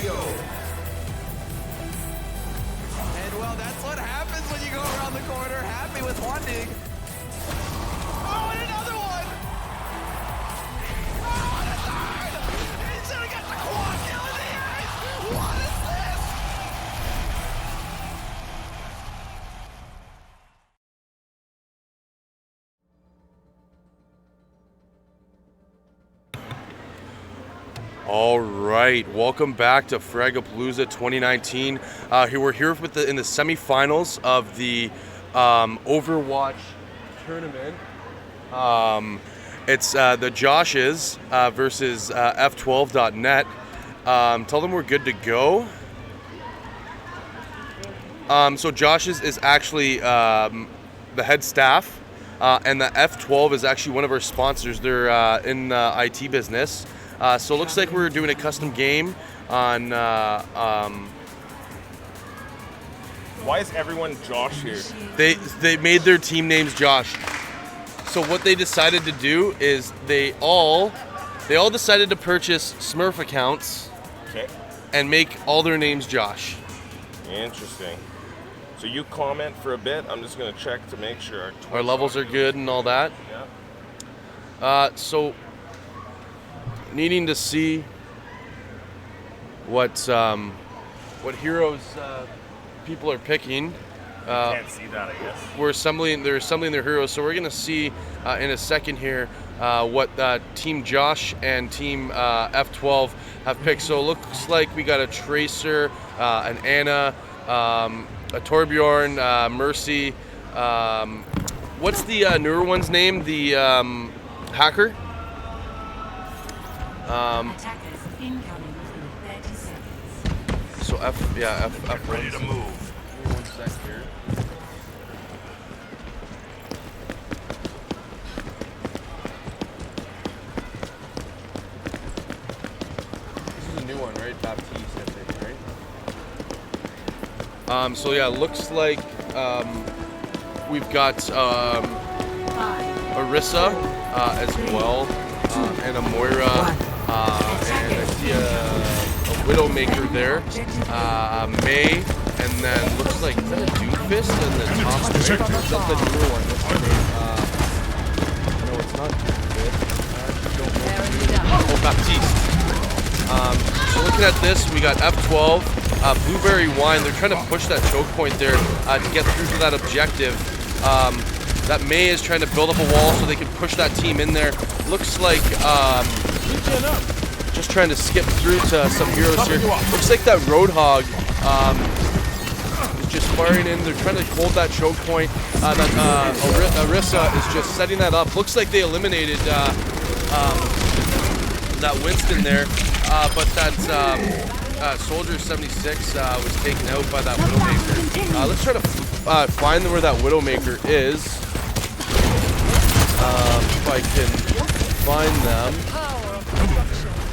And well, that's what happens when you go around the corner. Happy with one dig. Oh, and another one! Oh, and a third! He's gonna get the quad kill in the end! What is this? All right, welcome back to Fragapalooza 2019. We're here in the semifinals of the Overwatch tournament. It's the Joshes versus F12.net. Tell them we're good to go. So Joshes is actually the head staff, and the F12 is actually one of our sponsors. They're in the IT business. So it looks like we're doing a custom game on... Why is everyone Josh here? They made their team names Josh. So what they decided to do is they all decided to purchase Smurf accounts. Okay. And make all their names Josh. Interesting. So you comment for a bit. I'm just going to check to make sure our levels are good and all that. Yeah. So needing to see what heroes people are picking. Can't see that, I guess. They're assembling their heroes, so we're gonna see in a second here what Team Josh and Team F12 have picked. So it looks like we got a Tracer, an Anna, a Torbjorn, Mercy. What's the newer one's name? The hacker. Attackers incoming within 30 seconds. So F Ready to move. One sec here. This is a new one, right? Baptiste, I think, right? So yeah, looks like we've got Arissa as well, and a Moira, and I see a Widowmaker there, May, and then looks like, is that a Doomfist in the top right? Is that the newer one? What's the name? No, it's not Doomfist. Oh, Baptiste. So looking at this, we got F12, Blueberry Wine. They're trying to push that choke point there to get through to that objective. That May is trying to build up a wall so they can push that team in there. Looks like just trying to skip through to some heroes here. Looks like that Roadhog is just firing in. They're trying to hold that choke point. Arissa is just setting that up. Looks like they eliminated that Winston there, but that Soldier 76 was taken out by that Widowmaker. Let's try to find where that Widowmaker is. If I can find them.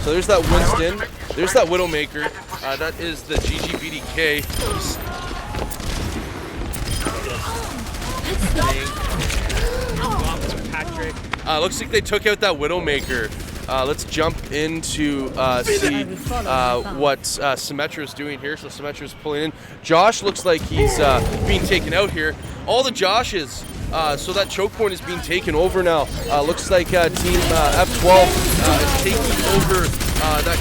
So there's that Winston. There's that Widowmaker. That is the GGBDK. Looks like they took out that Widowmaker. Let's jump into see what Symmetra is doing here. So Symmetra is pulling in. Josh looks like he's being taken out here. All the Joshes. So that choke point is being taken over now. Looks like Team F12 is taking over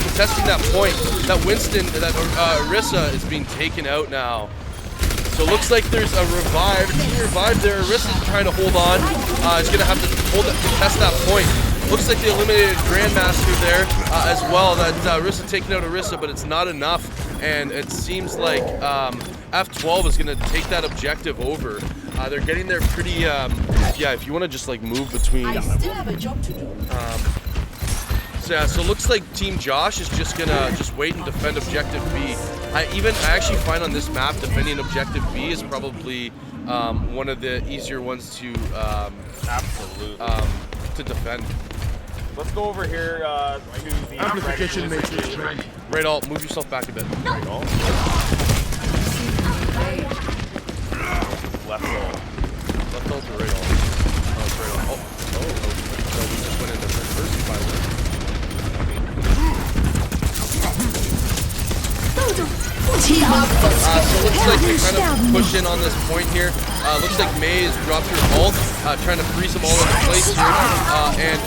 contesting that point. That Winston, that Arissa is being taken out now. So it looks like there's a revive. Team revive there. Arissa's trying to hold on. He's going to have to contest that point. Looks like they eliminated Grandmaster there as well. That Arissa taking out Arissa, but it's not enough. And it seems like F12 is going to take that objective over. They're getting there pretty, yeah, if you want to just like move between. I still have a job to do. So yeah, so it looks like Team Josh is just going to just wait and defend Objective B. I actually find on this map defending Objective B is probably one of the easier ones to to defend. Let's go over here to the amplification matrix. Right, all move yourself back a bit. Right, all. Left all. Left all to right all. Oh, it's right all. Oh, so we just went into first 5 minutes. looks like they kind of push in on this point here. Looks like May has dropped her ult, trying to freeze them all into place here. And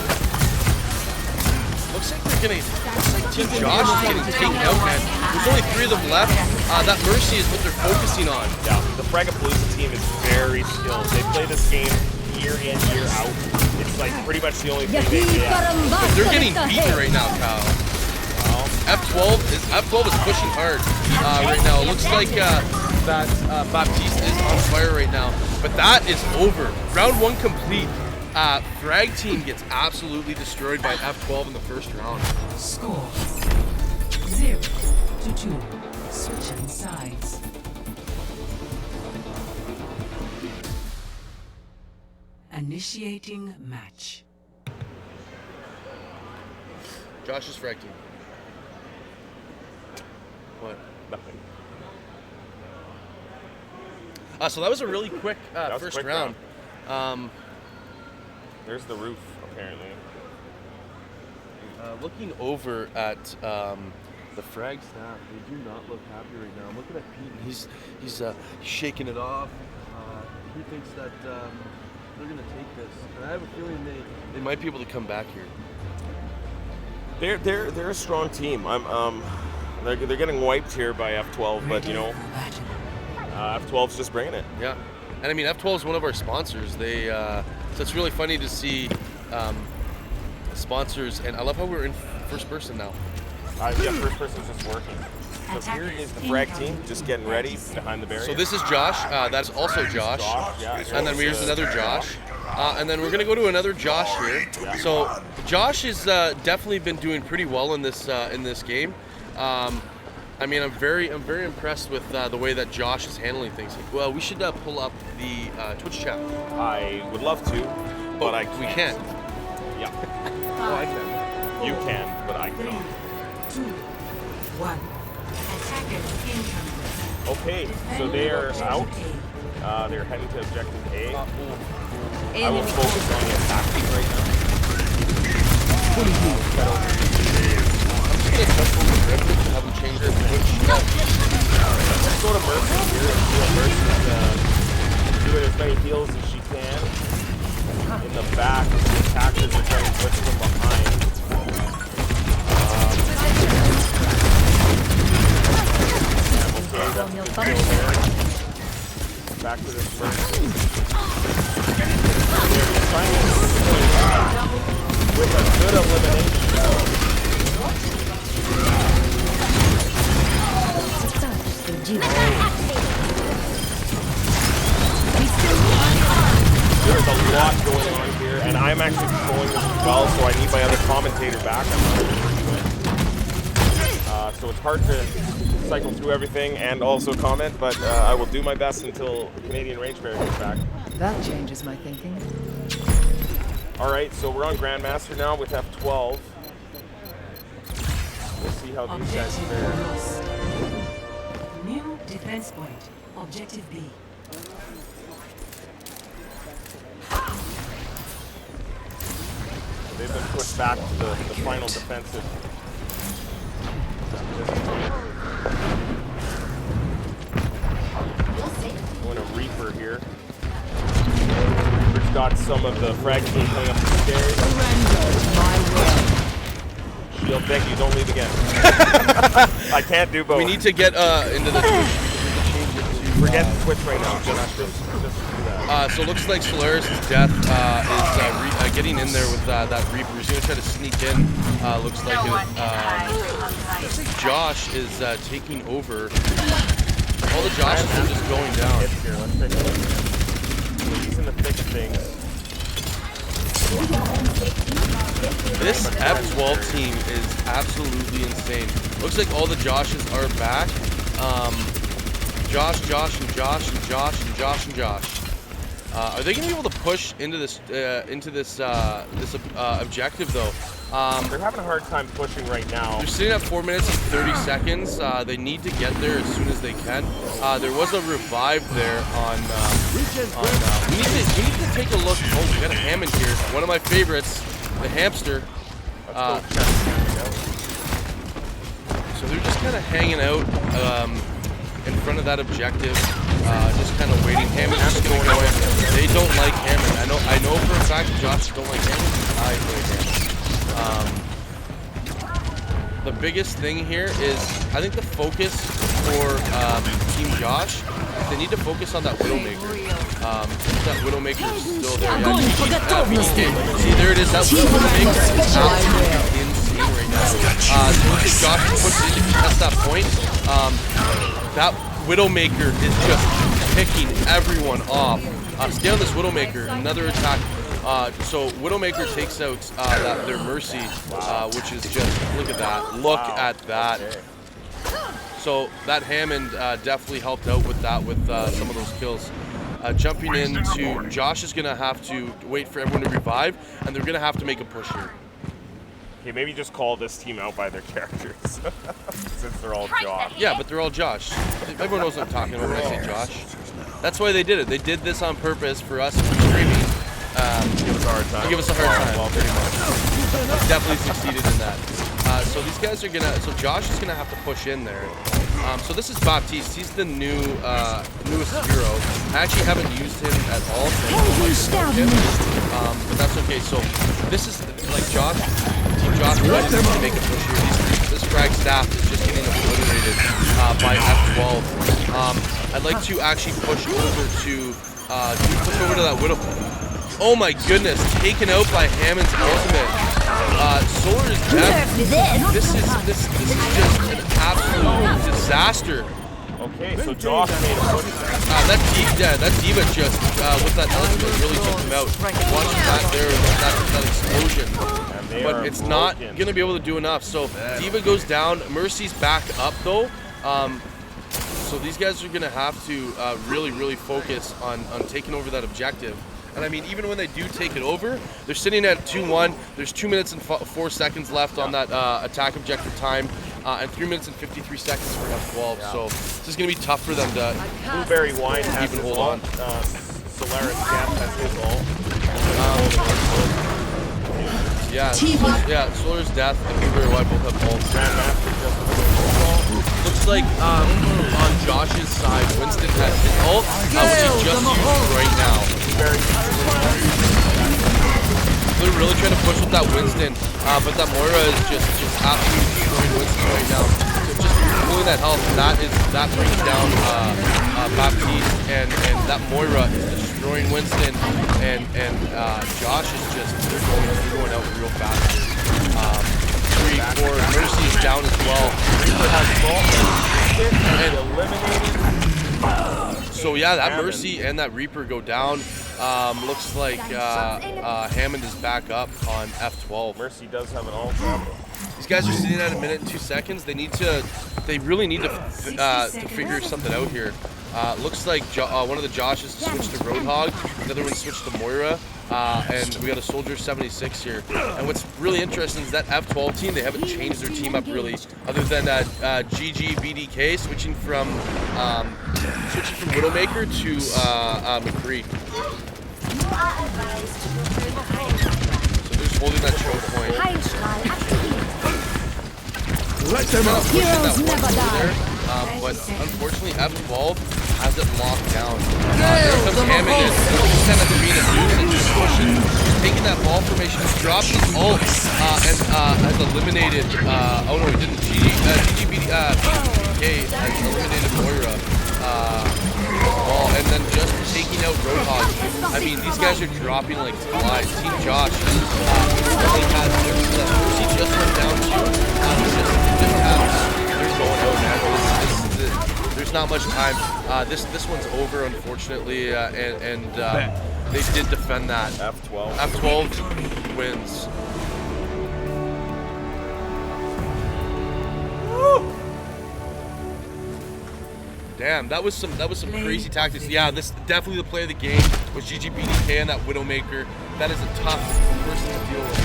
looks like they're getting, Team Josh is getting taken out, man. There's only 3 of them left. That Mercy is what they're focusing on. Yeah, the Fragapalooza team is very skilled. They play this game year in, year out. It's like pretty much the only thing they do. But they're getting beaten right now, Kyle. F12 is pushing hard right now. It looks like that Baptiste is on fire right now. But that is over. Round 1 complete. Frag team gets absolutely destroyed by F12 in the first round. Score 0-2. Switching sides. Initiating match. Josh's frag team. What? Nothing. So that was a really quick was a first quick round. There's the roof, apparently. Looking over at the frag staff, they do not look happy right now. I'm looking at Pete, and he's shaking it off. He thinks that they're going to take this, and I have a feeling they might be able to come back here. They're a strong team. They're getting wiped here by F12, but you know, F12's just bringing it. Yeah, and I mean F12 is one of our sponsors. They so it's really funny to see sponsors, and I love how we're in first person now. Yeah, first person's just working. So here is the frag team just getting ready behind the barrier. So this is Josh. That's also Josh. Yeah, And then here's another Josh. And then we're gonna go to another Josh here. So Josh has definitely been doing pretty well in this game. I mean, I'm very impressed with the way that Josh is handling things. Well, we should pull up the Twitch chat. I would love to, but we can't. Yeah. Oh, I can. You can, but I 3, cannot. 2, 1. Attackers incoming. Okay, so they are out. They're heading to objective A. I will focus on the attacking right now. I'm just gonna jump over the rip and have them change their Twitch. Let's go to Mercy here and see what Mercy's doing as many heals as she can. In the back, the attackers are trying to switch from behind. Back to this Mercy. They're trying to with a good elimination. There's a lot going on here, and I'm actually controlling this as well, so I need my other commentator back. I'm not sure he went. So it's hard to cycle through everything and also comment, but I will do my best until Canadian Range Bear gets back. That changes my thinking. Alright, so we're on Grandmaster now with F12. We'll see how these guys Objective fare. lost. New defense point. Objective B. They've been pushed back to the final defensive. Going to Reaper here. Reaper's got some of the frag team coming up the stairs. Shield, thank you, don't leave again. I can't do both. We need to get into the Twitch. Forget Twitch right now. Just do that. So it looks like Solaris' death is getting in there with that Reaper. He's going to try to sneak in. Looks like Josh is taking over. All the Joshes are just going down. Here, let's take a look. He's in the thick of things. This F12 team is absolutely insane. Looks like all the Joshes are back. Josh, and Josh, and Josh, and Josh, and Josh. Are they going to be able to push into this objective though? They're having a hard time pushing right now. They're sitting at 4 minutes and 30 seconds. They need to get there as soon as they can. There was a revive there on. We need to take a look. Oh, we got a Hammond here. One of my favorites, the hamster. Let's go check. So they're just kind of hanging out. in front of that objective, just kind of waiting. Hammond's just going to go in. They don't like Hammond. I know for a fact Josh don't like Hammond. I like Hammond. The biggest thing here is I think the focus for Team Josh, they need to focus on that Widowmaker. That Widowmaker is still there. See, there it is. That Widowmaker is absolutely insane right now. If Josh puts it, if he has that point, that Widowmaker is just picking everyone off. Stay on this Widowmaker. Another attack. So Widowmaker takes out their Mercy, which is just, look at that. Look at that. So that Hammond definitely helped out with that, with some of those kills. Jumping into, Josh is going to have to wait for everyone to revive, and they're going to have to make a push here. Okay, maybe just call this team out by their characters, since they're all Josh. Yeah, but they're all Josh. Everyone knows what I'm talking about when I say Josh. That's why they did it. They did this on purpose for us streaming. Give us a hard time. Give us a hard time. Well, pretty much. Definitely succeeded in that. So these guys are gonna. So Josh is gonna have to push in there. So this is Baptiste. He's the newest hero. I actually haven't used him at all, so I don't like him. But that's okay. So this is like Josh. Team Josh ready to make a push here. This frag staff is just getting obliterated by F12. I'd like to actually push over to that Widow. Oh my goodness, taken out by Hammond's ultimate. Solar is dead. This is just an absolute disaster. Okay, so Josh made a push. That Diva just with that ultimate really took him out. Watch that there, that explosion. But it's not gonna be able to do enough. So Diva goes down. Mercy's back up though. So these guys are gonna have to really focus on taking over that objective. And I mean, even when they do take it over, they're sitting at 2-1. There's 2 minutes and 4 seconds left on that attack objective time, and 3 minutes and 53 seconds for F12. Yeah. So this is going to be tough for them to Blueberry Wine has even hold on. Solaris Gap has his ult. Yeah, Solar's Death and Blueberry Wine both have ults. Looks like on Josh's side, Winston has his ult, which he just used right now. They're really trying to push with that Winston, but that Moira is just absolutely destroying Winston right now. So just pulling that health, that brings down Baptiste, and that Moira is destroying Winston, and Josh is just they're going out real fast. 3, 4, Mercy is down as well. Reaper has and eliminated. So yeah, that Mercy and that Reaper go down. Looks like Hammond is back up on F12. Mercy does have an ult. These guys are sitting at 1 minute and 2 seconds. They really need to figure something out here. Looks like one of the Joshes switched to Roadhog, the other one switched to Moira, and we got a Soldier 76 here. And what's really interesting is that F12 team, they haven't changed their team up really, other than GG BDK switching from Widowmaker to McCree. So they're just holding that choke point. Let them up. Heroes never die. But unfortunately, F12 has it locked down. Here comes Hammond in. He's kind of being a nuisance, just pushing, just taking that ball formation, just dropped his ult, and has eliminated. Oh no, he didn't. GGBK has eliminated Moira. And then just taking out Roadhog. I mean, these guys are dropping like flies. Team Josh really has Mercy just went down too. They're going out, man. There's not much time. This one's over, unfortunately, and they did defend that. F12 wins. Damn, that was some crazy tactics. Yeah, this definitely the play of the game was GGBDK and that Widowmaker. That is a tough person to deal with.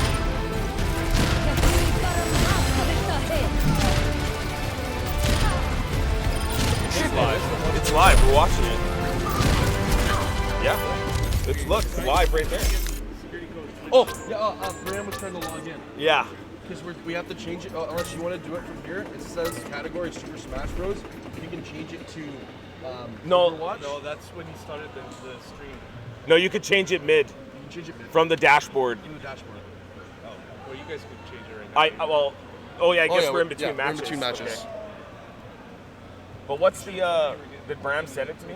It's live. We're watching it. Yeah. It's live right there. Oh, yeah. Graham was trying to log in. Yeah. because we have to change it. Unless you want to do it from here, it says category Super Smash Bros. You can change it to No. Overwatch. No, that's when he started the stream. No, you could change it mid You can change it from the dashboard. in the dashboard. Oh, well, you guys can change it right now. I guess we're in between matches. We're in between matches. Okay. But what's the did Bram send it to me?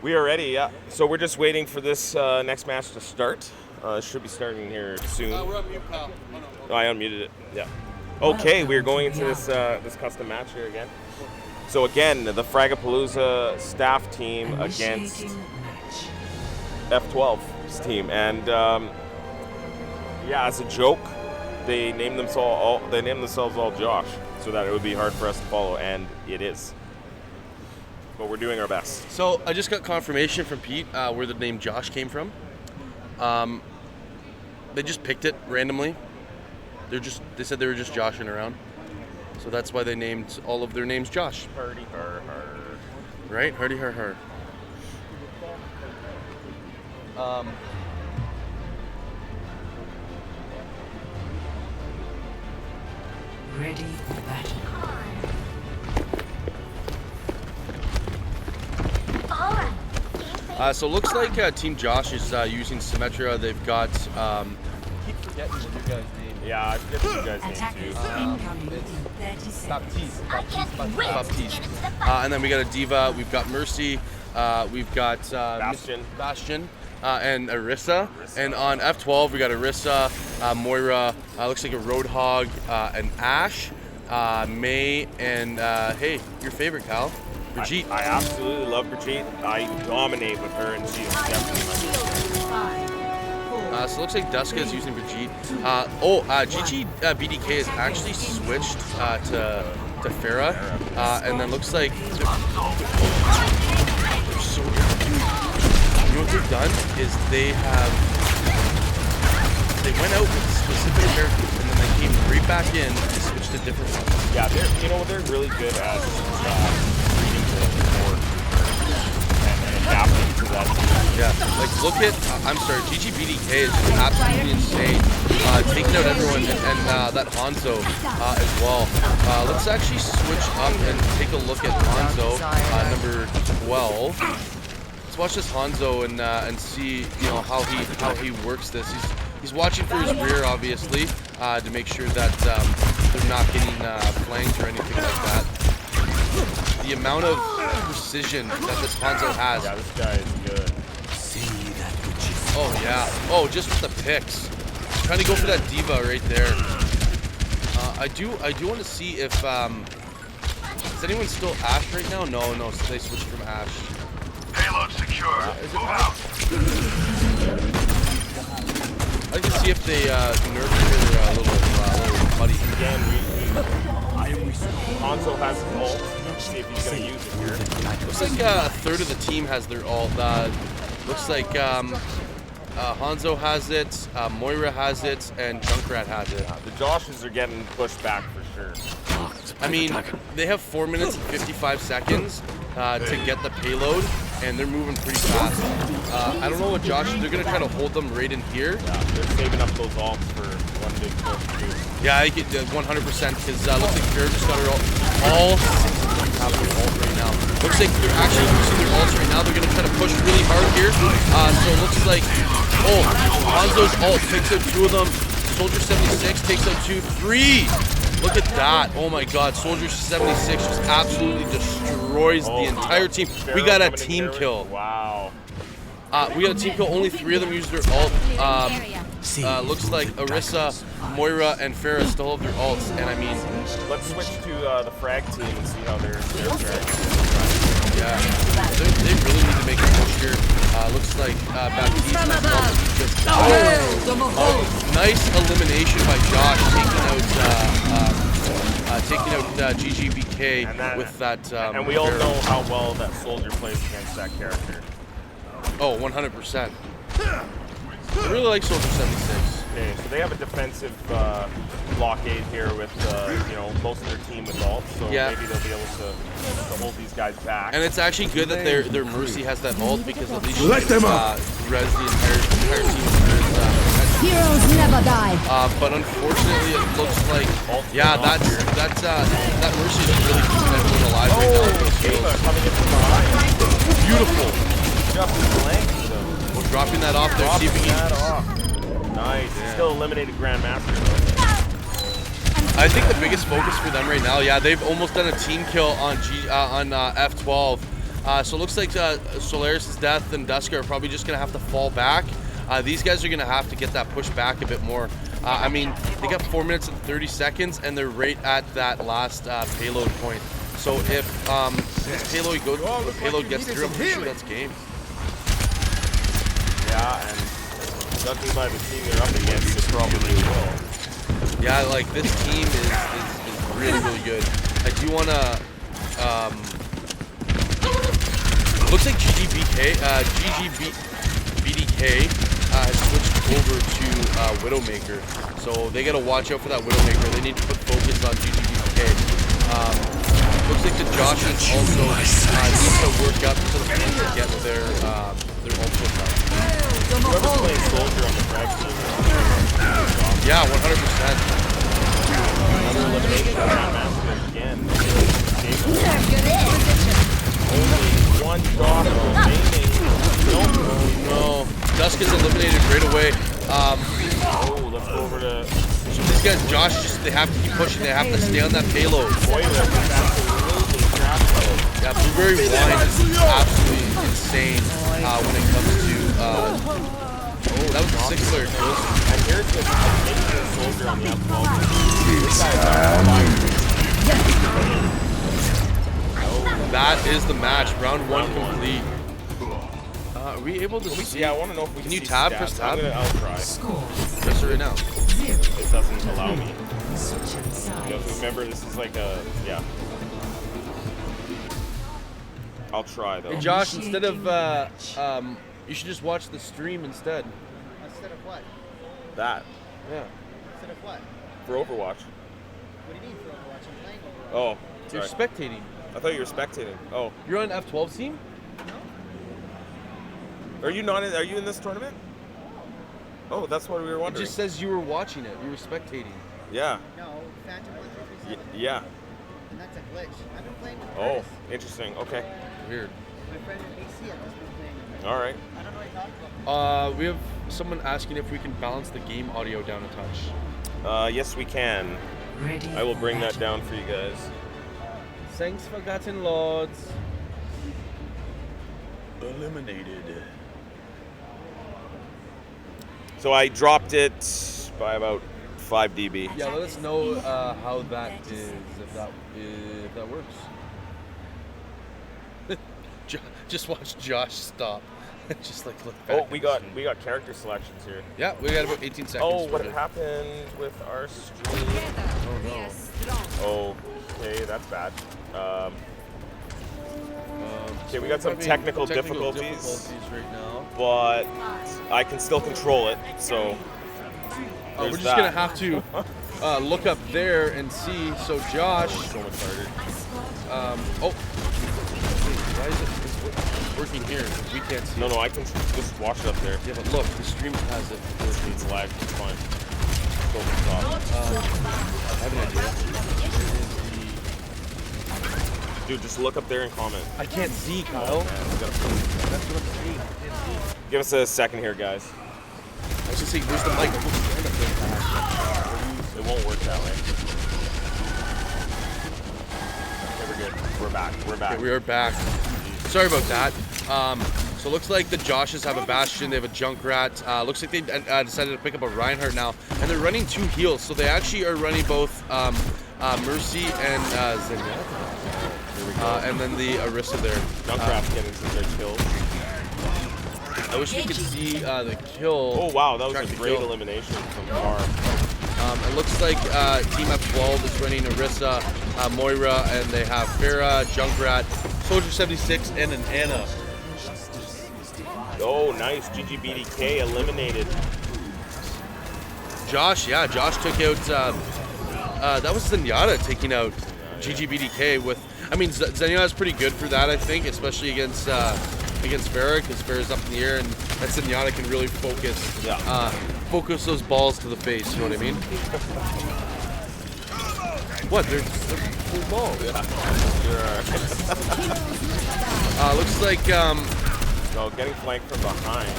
We are ready, yeah. So we're just waiting for this next match to start. It should be starting here soon. We're on mute, pal. Oh, I unmuted it. Yeah. Okay, we're going into this custom match here again. So again, the Fragapalooza staff team against Initiating match. F12's team, and yeah, as a joke, they named themselves all Josh, so that it would be hard for us to follow, and it is. But we're doing our best. So I just got confirmation from Pete where the name Josh came from. They just picked it randomly. They said they were just joshing around. So that's why they named all of their names Josh. Hardy har har. Right? Hardy har har. Ready for battle. So it looks like Team Josh is using Symmetra. They've got keep forgetting what your guys' name. Yeah, I forget you guys' name Attackers too. incoming in 30 seconds. Baptiste. And then we got a Diva. We've got Mercy. We've got Bastion. And Arissa. And on F12 we got Arissa, Moira. Looks like a Roadhog, an Ashe, May, and hey, your favorite, Cal. Brigitte. I absolutely love Brigitte. I dominate with her, and she is definitely my favorite. So it looks like Duska is using Brigitte. GG BDK has actually switched to Farah, and then looks like they're so good. Dude, you know what they've done is they went out with specific characters, and then they came right back in and switched to different ones. Yeah, they're really good at reading the board and adapting to that. Yeah, like look at, I'm sorry, GGBDK is just absolutely insane. Taking out everyone and that Hanzo as well. Let's actually switch up and take a look at Hanzo, number 12. Let's watch this Hanzo and see how he works this. He's watching for his rear, obviously, to make sure that they're not getting flanked or anything like that. The amount of precision that this Hanzo has. Yeah, this guy is good. Oh yeah. Oh, just with the picks. trying to go for that diva right there. I do want to see if is anyone still Ash right now? No, so they switched from Ash. Payload secure. Is it Move Ash? out. I can see if they nerfed their little buddy. Again, Hanzo has his ult. Let's see if he's going to use it here. Looks like a third of the team has their ult. Looks like Hanzo has it, Moira has it, and Junkrat has it. The Joshes are getting pushed back for sure. I mean, they have 4 minutes and 55 seconds to get the payload, and they're moving pretty fast. I don't know what Josh, they're going to try to hold them right in here. Yeah, they're saving up those ults for one big push too. Yeah, I get 100% because looks like Jared just got her ult. All 6 of them have their ult right now. Looks like they're actually using their ults right now. They're going to try to push really hard here. So it looks like, Hanzo's ult takes out 2 of them. Soldier 76 takes out 2, 3. Look at that. Oh my god. Soldier 76 just absolutely destroys the entire team. We got a team kill. Wow. We got a team kill. Only 3 of them used their ult. Looks like Orisa, Moira, and Farah still have their ults. And I mean, let's switch to the frag team and see how they're faring. Yeah, they really need to make a push here. Looks like Baptiste just nice elimination by Josh, taking out GGBK with that. And we all know how well that Soldier plays against that character. Oh, 100%. I really like Soldier 76. Okay, so they have a defensive blockade here with most of their team with ults, so maybe they'll be able to hold these guys back. And it's actually good that their Mercy has that ult because at least she can res the entire team. Heroes never die. But unfortunately, it looks like that Mercy is really keeping everyone alive right now. Kayla coming in from behind. Beautiful. Just blanked them. We're dropping that off there. See if we can. Nice. Yeah. Still eliminated Grandmaster though. I think the biggest focus for them right now, they've almost done a team kill on F12. So it looks like Solaris' Death and Duska are probably just gonna have to fall back. These guys are gonna have to get that push back a bit more. I mean, they got 4 minutes and 30 seconds, and they're right at that last payload point. So if this payload gets through, I'm pretty sure that's game. Yeah, and judging by the team they're up against, it probably will. Yeah, like this team is really, really good. I do want to. Looks like BDK has switched over to Widowmaker, so they got to watch out for that Widowmaker. They need to put focus on GGBK. Looks like the Joshes also need to work up to the point to get their ultimate up. Whoever's playing Soldier on the frag team. Yeah, 100%. Another elimination of Grandmaster again. Only one shot remaining. No. Dusk is eliminated right away. Let's go over to. So these guys, Josh, they have to keep pushing. They have to stay on that payload. Yeah, Blueberry Wine is absolutely insane when it comes to. That was a 6-player kill. And here's the amazing Soldier on the F12. This That is the match. Round 1 complete. Are we able to see? Yeah, I want to know if we can you see tab? stats. Press tab. I'll try. Press it right now. It doesn't allow me. Remember, this is like a I'll try though. Hey Josh, instead of you should just watch the stream instead. Instead of what? That. Yeah. Instead of what? For Overwatch. What do you mean for Overwatch? I'm playing Overwatch. Oh, You're sorry. spectating. I thought you were spectating. Oh. You're on F12 team? Are you not in, are you in this tournament? Oh, that's what we were wondering. It just says you were watching it. You were spectating. Yeah. No, Phantom 1337. Yeah. And that's a glitch. I've been playing with Oh, Curtis. interesting. Okay. Weird. My friend in AC, I've just been playing with him. All right. I don't know what you're talking about. We have someone asking if we can balance the game audio down a touch. Yes, we can. Ready I will for bring that battle. down for you guys. Thanks, Forgotten Lords. Eliminated. So I dropped it by about 5 dB. Yeah, let us know how that is, if that works. Just watch Josh stop. Just like look back. Oh, we got character selections here. Yeah, we got about 18 seconds. Oh, what happened with our stream? Oh no. Okay, that's bad. Okay, we got some technical difficulties right now. but I can still control it. So we're just gonna have to look up there and see. So Josh, so much harder. Oh, why is it working here? We can't see. No, I can just watch it up there. Yeah, but look, the stream has it. It's lag. It's fine. Go to the top. I have an idea. Dude, just look up there and comment. I can't see, Kyle. Oh, man, That's what I'm saying. I can't see. Give us a second here, guys. I was just saying, where's the mic? It won't work that way. Okay, we're good. We're back. Okay, we are back. Sorry about that. So it looks like the Joshes have a Bastion, they have a Junkrat. Looks like they decided to pick up a Reinhardt now, and they're running 2 heals. So they actually are running both Mercy and Zenyatta. And then the Orisa there. Junkrat's getting some good kills. I wish we could see the kill. Oh wow, that was a great elimination from far. It looks like Team F12 is running Orisa, Moira, and they have Pharah, Junkrat, Soldier 76, and an Ana. Oh, nice. GGBDK eliminated. Josh took out, that was Zenyatta taking out GGBDK with, I mean, Zenyatta's pretty good for that, I think, especially against Pharah, because Pharah's up in the air, and that Zenyatta can really focus those balls to the face, you know what I mean? What? They're full balls. Yeah, sure. Looks like, no, getting flanked from behind.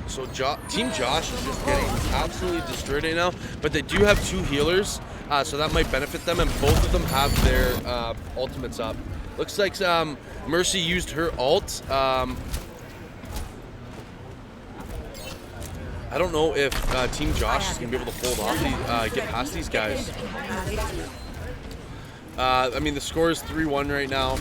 So Team Josh is just getting absolutely destroyed right now, but they do have 2 healers, so that might benefit them, and both of them have their ultimates up. Looks like Mercy used her ult. I don't know if Team Josh is going to be able to hold off, get past these guys. I mean, the score is 3-1 right now,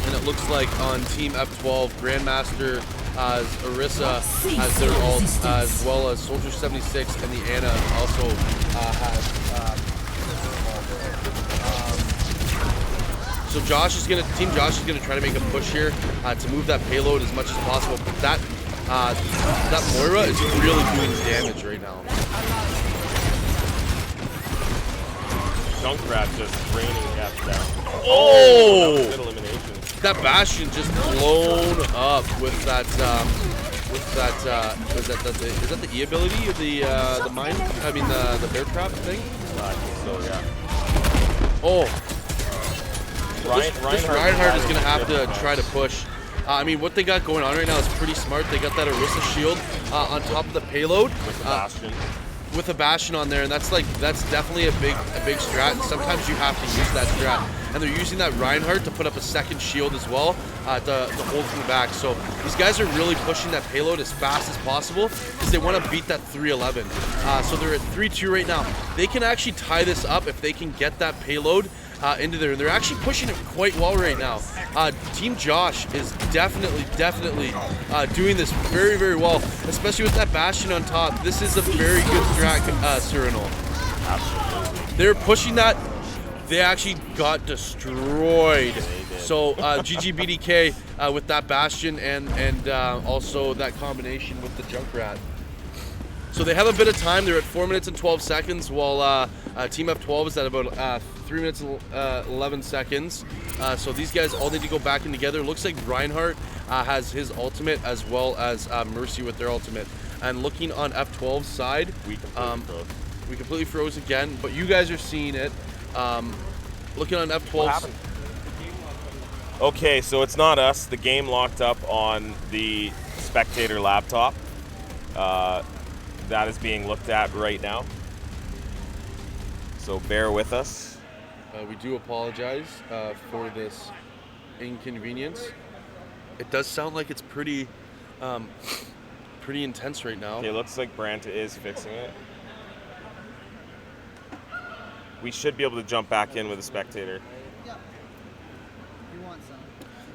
and it looks like on Team F12, Grandmaster Orisa has their ult, as well as Soldier 76 and the Ana also has. So Team Josh is gonna try to make a push here to move that payload as much as possible. But that Moira is really doing damage right now. Junkrat just raining F down. Oh! Good elimination. That Bastion just blown up with that. Is that the E ability of the mine? I mean the bear trap thing. So yeah. Oh. Reinhardt is gonna have to try to push. I mean, what they got going on right now is pretty smart. They got that Orisa shield on top of the payload. With the Bastion. With a Bastion on there, and that's definitely a big strat. And sometimes you have to use that strat, and they're using that Reinhardt to put up a second shield as well to hold from the back. So these guys are really pushing that payload as fast as possible because they want to beat that 311. So they're at 3-2 right now. They can actually tie this up if they can get that payload into there. They're actually pushing it quite well right now. Team Josh is definitely doing this very, very well, especially with that Bastion on top. This is a very good strat, Cyrano. They're pushing that. They actually got destroyed. So GGBDK with that Bastion and also that combination with the Junkrat. So they have a bit of time. They're at 4 minutes and 12 seconds, while Team F12 is at about 3 minutes and 11 seconds. So these guys all need to go back in together. Looks like Reinhardt has his ultimate as well as Mercy with their ultimate. And looking on F12's side, we completely froze again, but you guys are seeing it. Looking on F12's... What happened? Okay, so it's not us. The game locked up on the spectator laptop. That is being looked at right now. So bear with us. We do apologize for this inconvenience. It does sound like it's pretty Pretty intense right now. Okay, looks like Brant is fixing it. We should be able to jump back in with a spectator.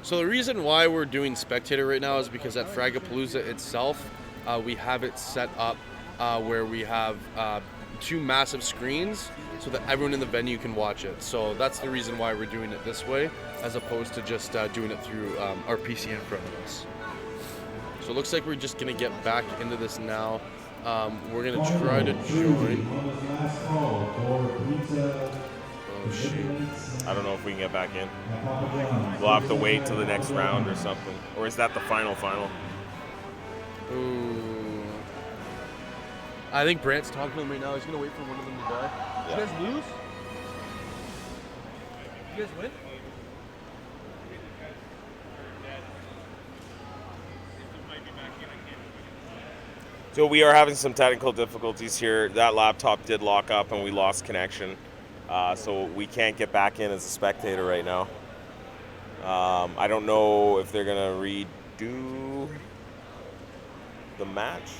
So the reason why we're doing spectator right now is because at Fragapalooza itself, we have it set up where we have 2 massive screens so that everyone in the venue can watch it. So that's the reason why we're doing it this way, as opposed to just doing it through our PC in front of us. So it looks like we're just gonna get back into this now. We're gonna try to join. Oh shoot. I don't know if we can get back in. We'll have to wait till the next round or something. Or is that the final? Ooh. I think Brant's talking to them right now. He's gonna wait for one of them to die. Yeah. You guys lose? You guys win? So we are having some technical difficulties here. That laptop did lock up and we lost connection. So we can't get back in as a spectator right now. I don't know if they're gonna redo the match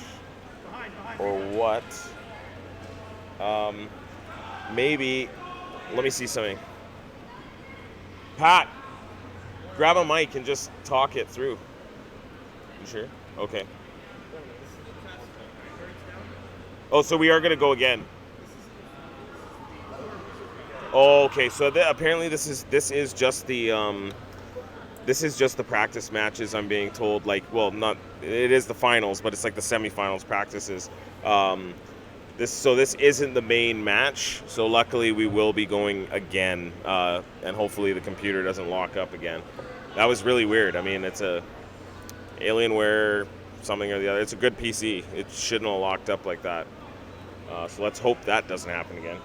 or what. Maybe, let me see something. Pat, grab a mic and just talk it through. You sure? Okay. Oh, so we are gonna go again. Oh, okay, so apparently this is just the practice matches. I'm being told, like, well, not it is the finals, but it's like the semifinals practices. This isn't the main match. So luckily we will be going again, and hopefully the computer doesn't lock up again. That was really weird. I mean, it's a Alienware something or the other. It's a good PC. It shouldn't have locked up like that. So let's hope that doesn't happen again.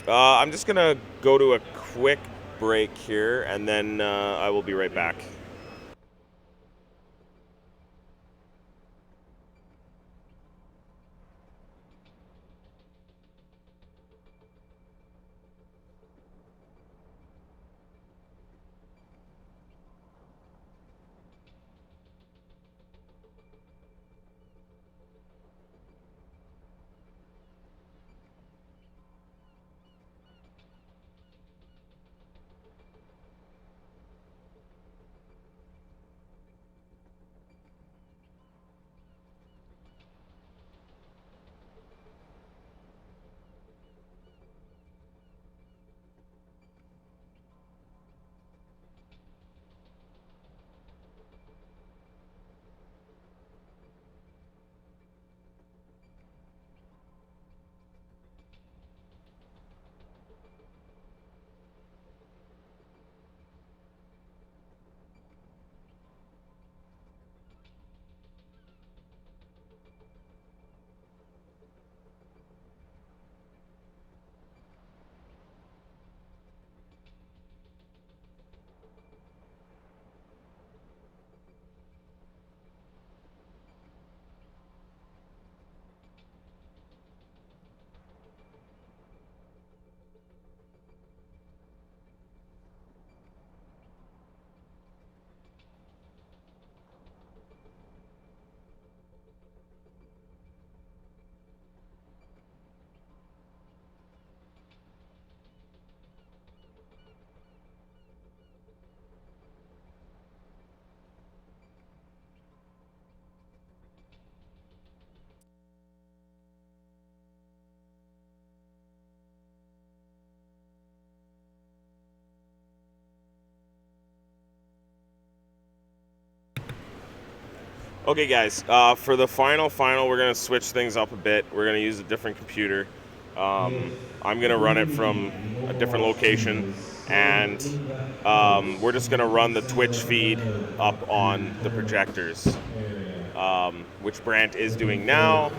I'm just going to go to a quick break here, and then I will be right back. Okay, guys, for the final, we're going to switch things up a bit. We're going to use a different computer. I'm going to run it from a different location, and we're just going to run the Twitch feed up on the projectors, which Brant is doing now,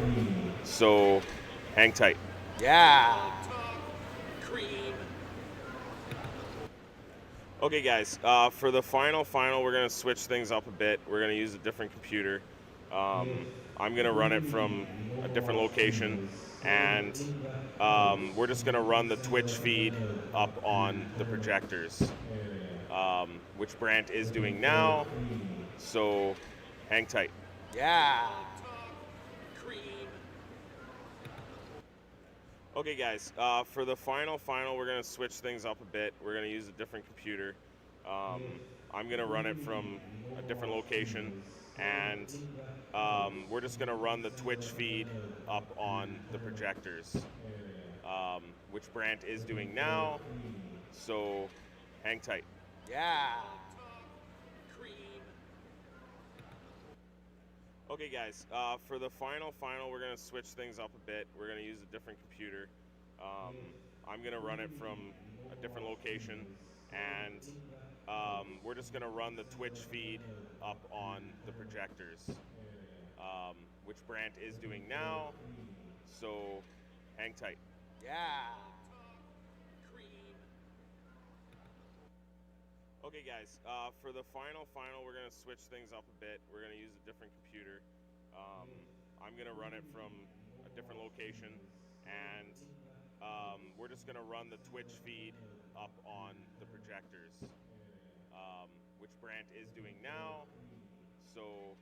so hang tight. Yeah. Okay, guys, for the final, we're going to switch things up a bit. We're going to use a different computer. I'm going to run it from a different location, and we're just gonna run the Twitch feed up on the projectors, which Brant is doing now. So hang tight. Yeah. Okay, guys. For the final, we're gonna switch things up a bit. We're gonna use a different computer. I'm gonna run it from a different location, and we're just gonna run the Twitch feed up on the projectors, which Brant is doing now. So hang tight. Yeah. Okay, guys. For the final, we're gonna switch things up a bit. We're gonna use a different computer. I'm gonna run it from a different location, and we're just gonna run the Twitch feed up on the projectors, which Brant is doing now. So hang tight. Yeah. Okay, guys. For the final, we're gonna switch things up a bit. We're gonna use a different computer. I'm gonna run it from a different location, and we're just gonna run the Twitch feed up on the projectors, which Brant is doing now. So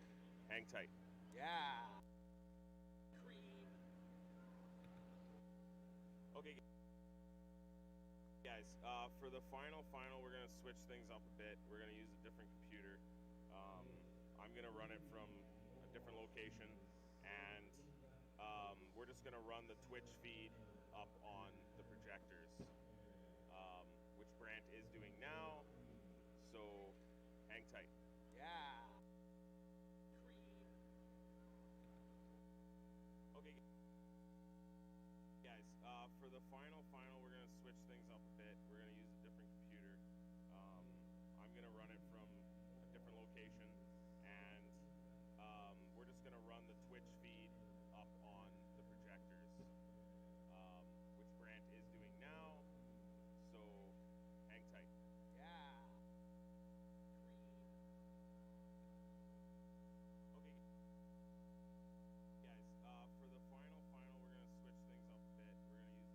hang tight. Yeah. Okay, guys. For the final, we're gonna switch things up a bit. We're gonna use a different computer. I'm gonna run it from a different location, and we're just gonna run the Twitch feed up on the projectors, which Brant is doing now. So hang tight. Yeah. Okay, guys. For the final, we're gonna switch things up a bit. We're gonna use a different computer. I'm gonna run it from a different location, and we're just gonna run the Twitch feed up on the projectors, which Brant is doing now. So hang tight. Yeah. Okay, guys. For the final, we're gonna switch things up a bit. We're gonna use a different computer.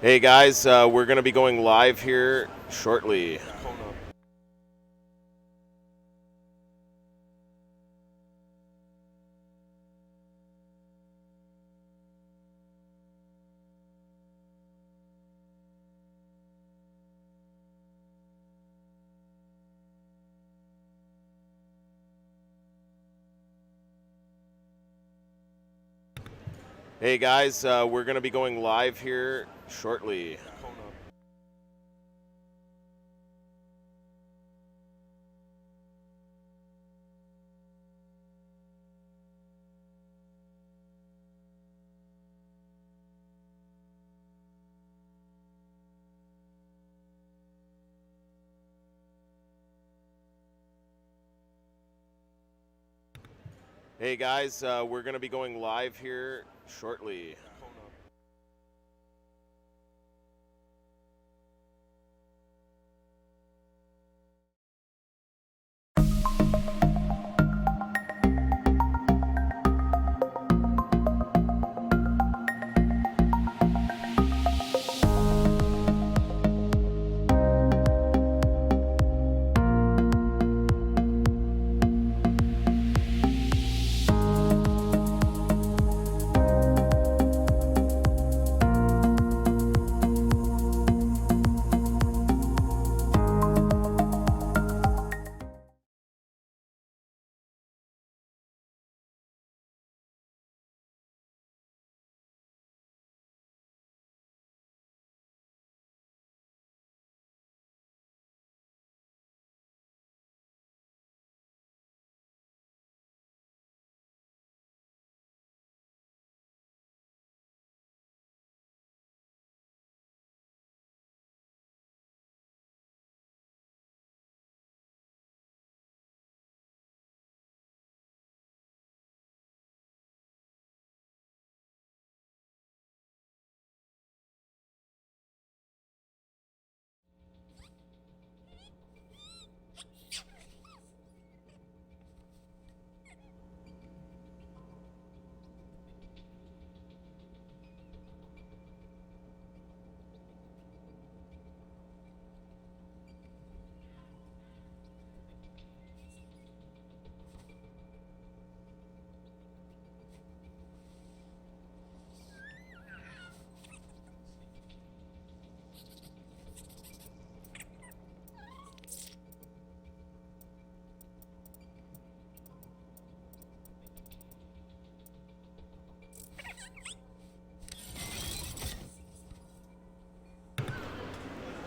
Hey guys, we're going to be going live here shortly. Hey guys, we're going to be going live here shortly. Hey guys, we're going to be going live here shortly.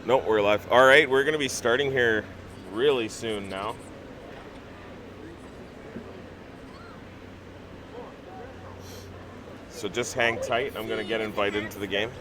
Nope, we're live. All right, we're going to be starting here really soon now. So just hang tight. I'm going to get invited into the game.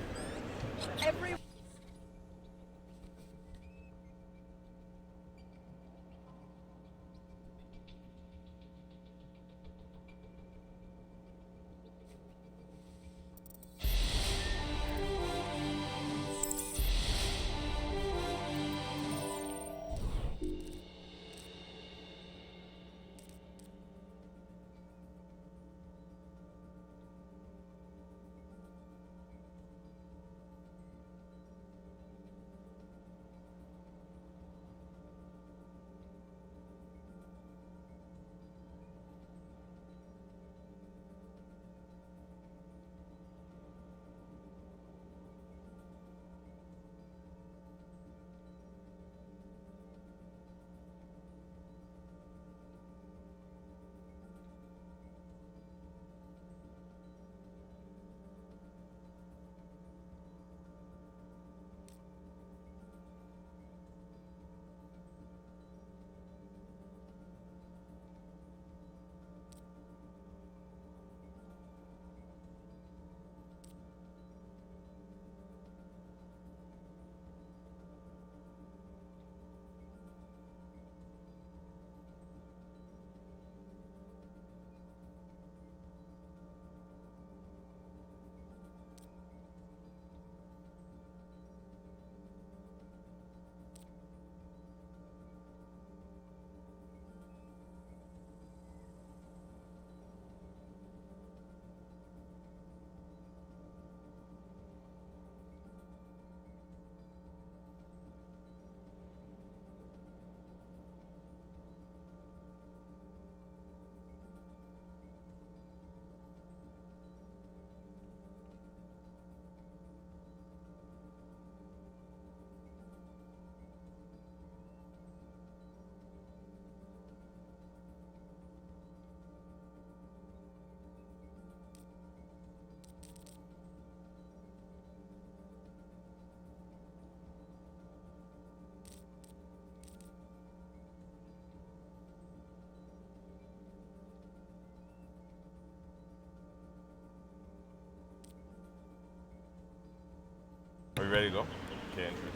ready to go? Okay, Andrews.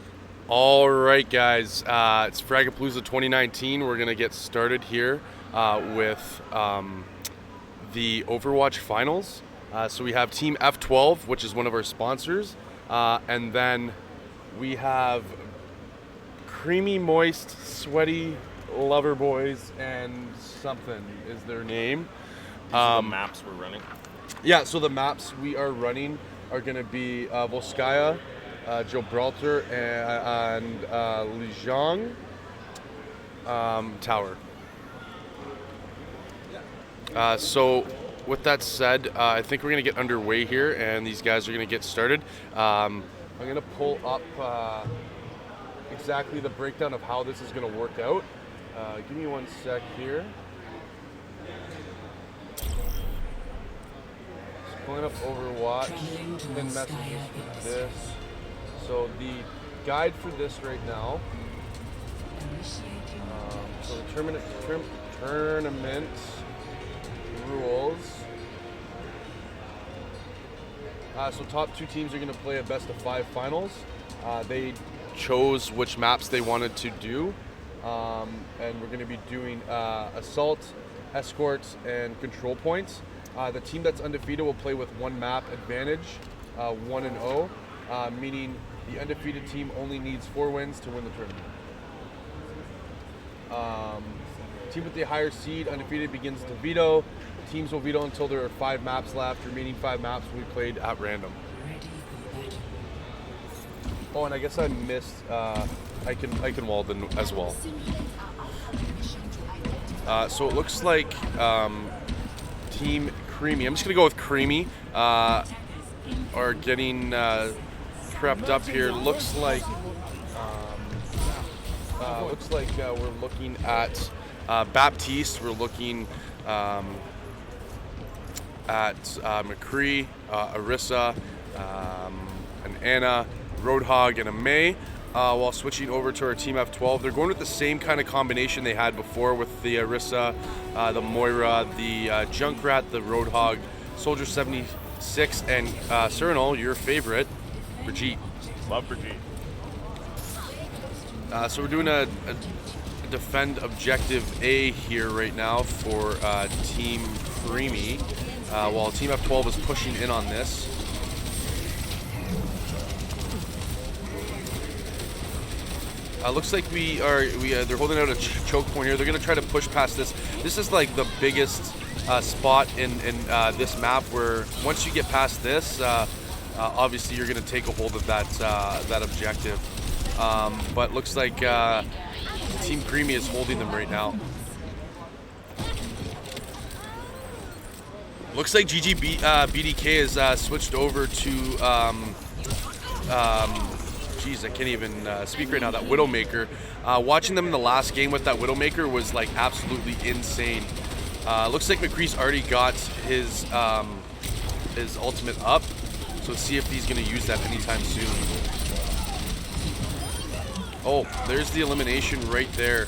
All right, guys. It's Fragapalooza 2019. We're gonna get started here with the Overwatch finals. So we have Team F12, which is one of our sponsors, and then we have Creamy, Moist, Sweaty Lover Boys, and something is their name. These are the maps we're running. Yeah, so the maps we are running are going to be Volskaya, Gibraltar, and Lijiang Tower. So with that said, I think we're going to get underway here, and these guys are going to get started. I'm going to pull up exactly the breakdown of how this is going to work out. Give me one sec here. Just pulling up Overwatch, pin messages for this. So the guide for this right now. So the tournament rules. So top two teams are going to play a best of 5 finals. They chose which maps they wanted to do, and we're going to be doing assault, escorts, and control points. The team that's undefeated will play with 1 map advantage, 1-0, meaning the undefeated team only needs 4 wins to win the tournament. Team with the higher seed, undefeated, begins to veto. Teams will veto until there are 5 maps left. Remaining 5 maps will be played at random. Oh, and I guess I missed Ike Walden as well. So it looks like Team Creamy, I'm just going to go with Creamy, are getting prepped up here. Looks like we're looking at Baptiste, we're looking at McCree, Arissa, and Anna, Roadhog, and a May. While switching over to our Team F12, they're going with the same kind of combination they had before with the Arissa, the Moira, the Junkrat, the Roadhog, Soldier 76, and Cernal, your favorite, Brigitte. Love Brigitte. So we're doing a defend objective A here right now for Team Creamy, while Team F12 is pushing in on this. Looks like they're holding out a choke point here. They're going to try to push past this. This is like the biggest spot in this map, where once you get past this, obviously you're going to take a hold of that objective. But looks like Team Creamy is holding them right now. Looks like BDK has switched over to geez, I can't even speak right now, that Widowmaker. Watching them in the last game with that Widowmaker was like absolutely insane. Looks like McCree's already got his ultimate up, so let's see if he's going to use that anytime soon. Oh, there's the elimination right there.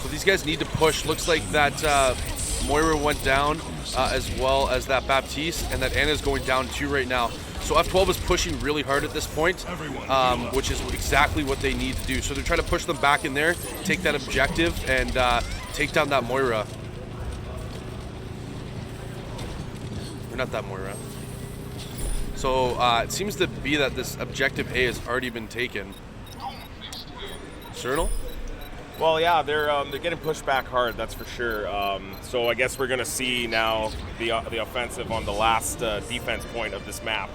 So these guys need to push. Looks like that Moira went down, as well as that Baptiste, and that Anna's going down too right now. So F12 is pushing really hard at this point, which is exactly what they need to do. So they're trying to push them back in there, take that objective, and take down that Moira. Or not that Moira. So it seems to be that this objective A has already been taken. Cernal? Well, yeah, they're getting pushed back hard, that's for sure. So I guess we're going to see now the offensive on the last defense point of this map.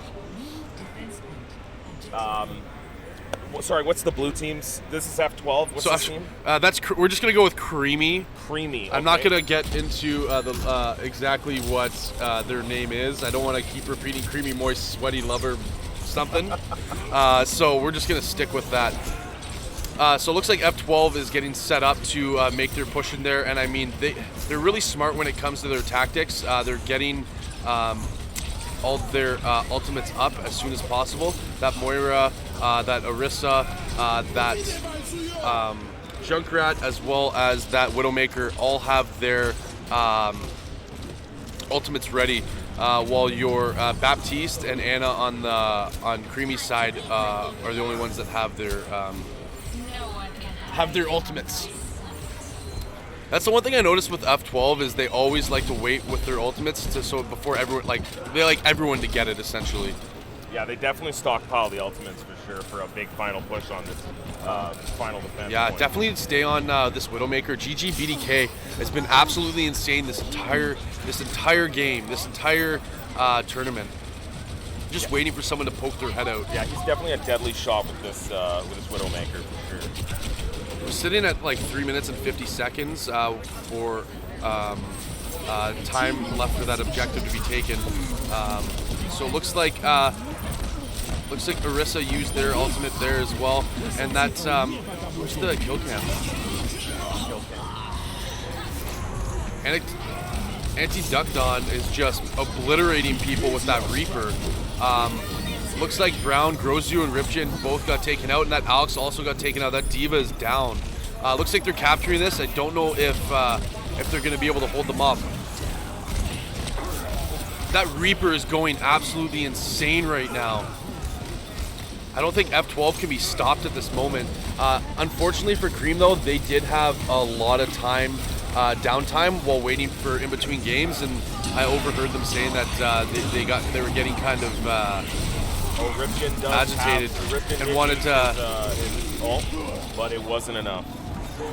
Sorry, what's the blue team's? This is F12. What's this team? We're just gonna go with Creamy. Creamy. Okay. I'm not gonna get into exactly what their name is. I don't want to keep repeating Creamy, Moist, Sweaty Lover, something. So we're just gonna stick with that. So it looks like F12 is getting set up to make their push in there, and I mean they're really smart when it comes to their tactics. They're getting all their ultimates up as soon as possible. That Moira, that Arissa, that Junkrat, as well as that Widowmaker all have their ultimates ready, while your Baptiste and Anna on Creamy's side are the only ones that have their ultimates. That's the one thing I noticed with F12 is they always like to wait with their ultimates so before everyone, like, they like everyone to get it essentially. Yeah, they definitely stockpile the ultimates for sure for a big final push on this final defense. Yeah, point. definitely stay on this Widowmaker. GG BDK has been absolutely insane this entire game, this entire tournament. Just waiting for someone to poke their head out. Yeah, he's definitely a deadly shot with this Widowmaker for sure. We're sitting at like 3 minutes and 50 seconds for time left for that objective to be taken. So it looks like Orisa used their ultimate there as well, and that's what's the kill cam? Anti-Duckdon is just obliterating people with that Reaper. Looks like Brown, Grozu, and Ripjin both got taken out, and that Alex also got taken out. That Diva is down. Looks like they're capturing this. I don't know if they're going to be able to hold them up. That Reaper is going absolutely insane right now. I don't think F12 can be stopped at this moment. Unfortunately for Cream, though, they did have a lot of time, downtime while waiting for in between games, and I overheard them saying that they were getting kind of agitated and wanted to his ult, but it wasn't enough.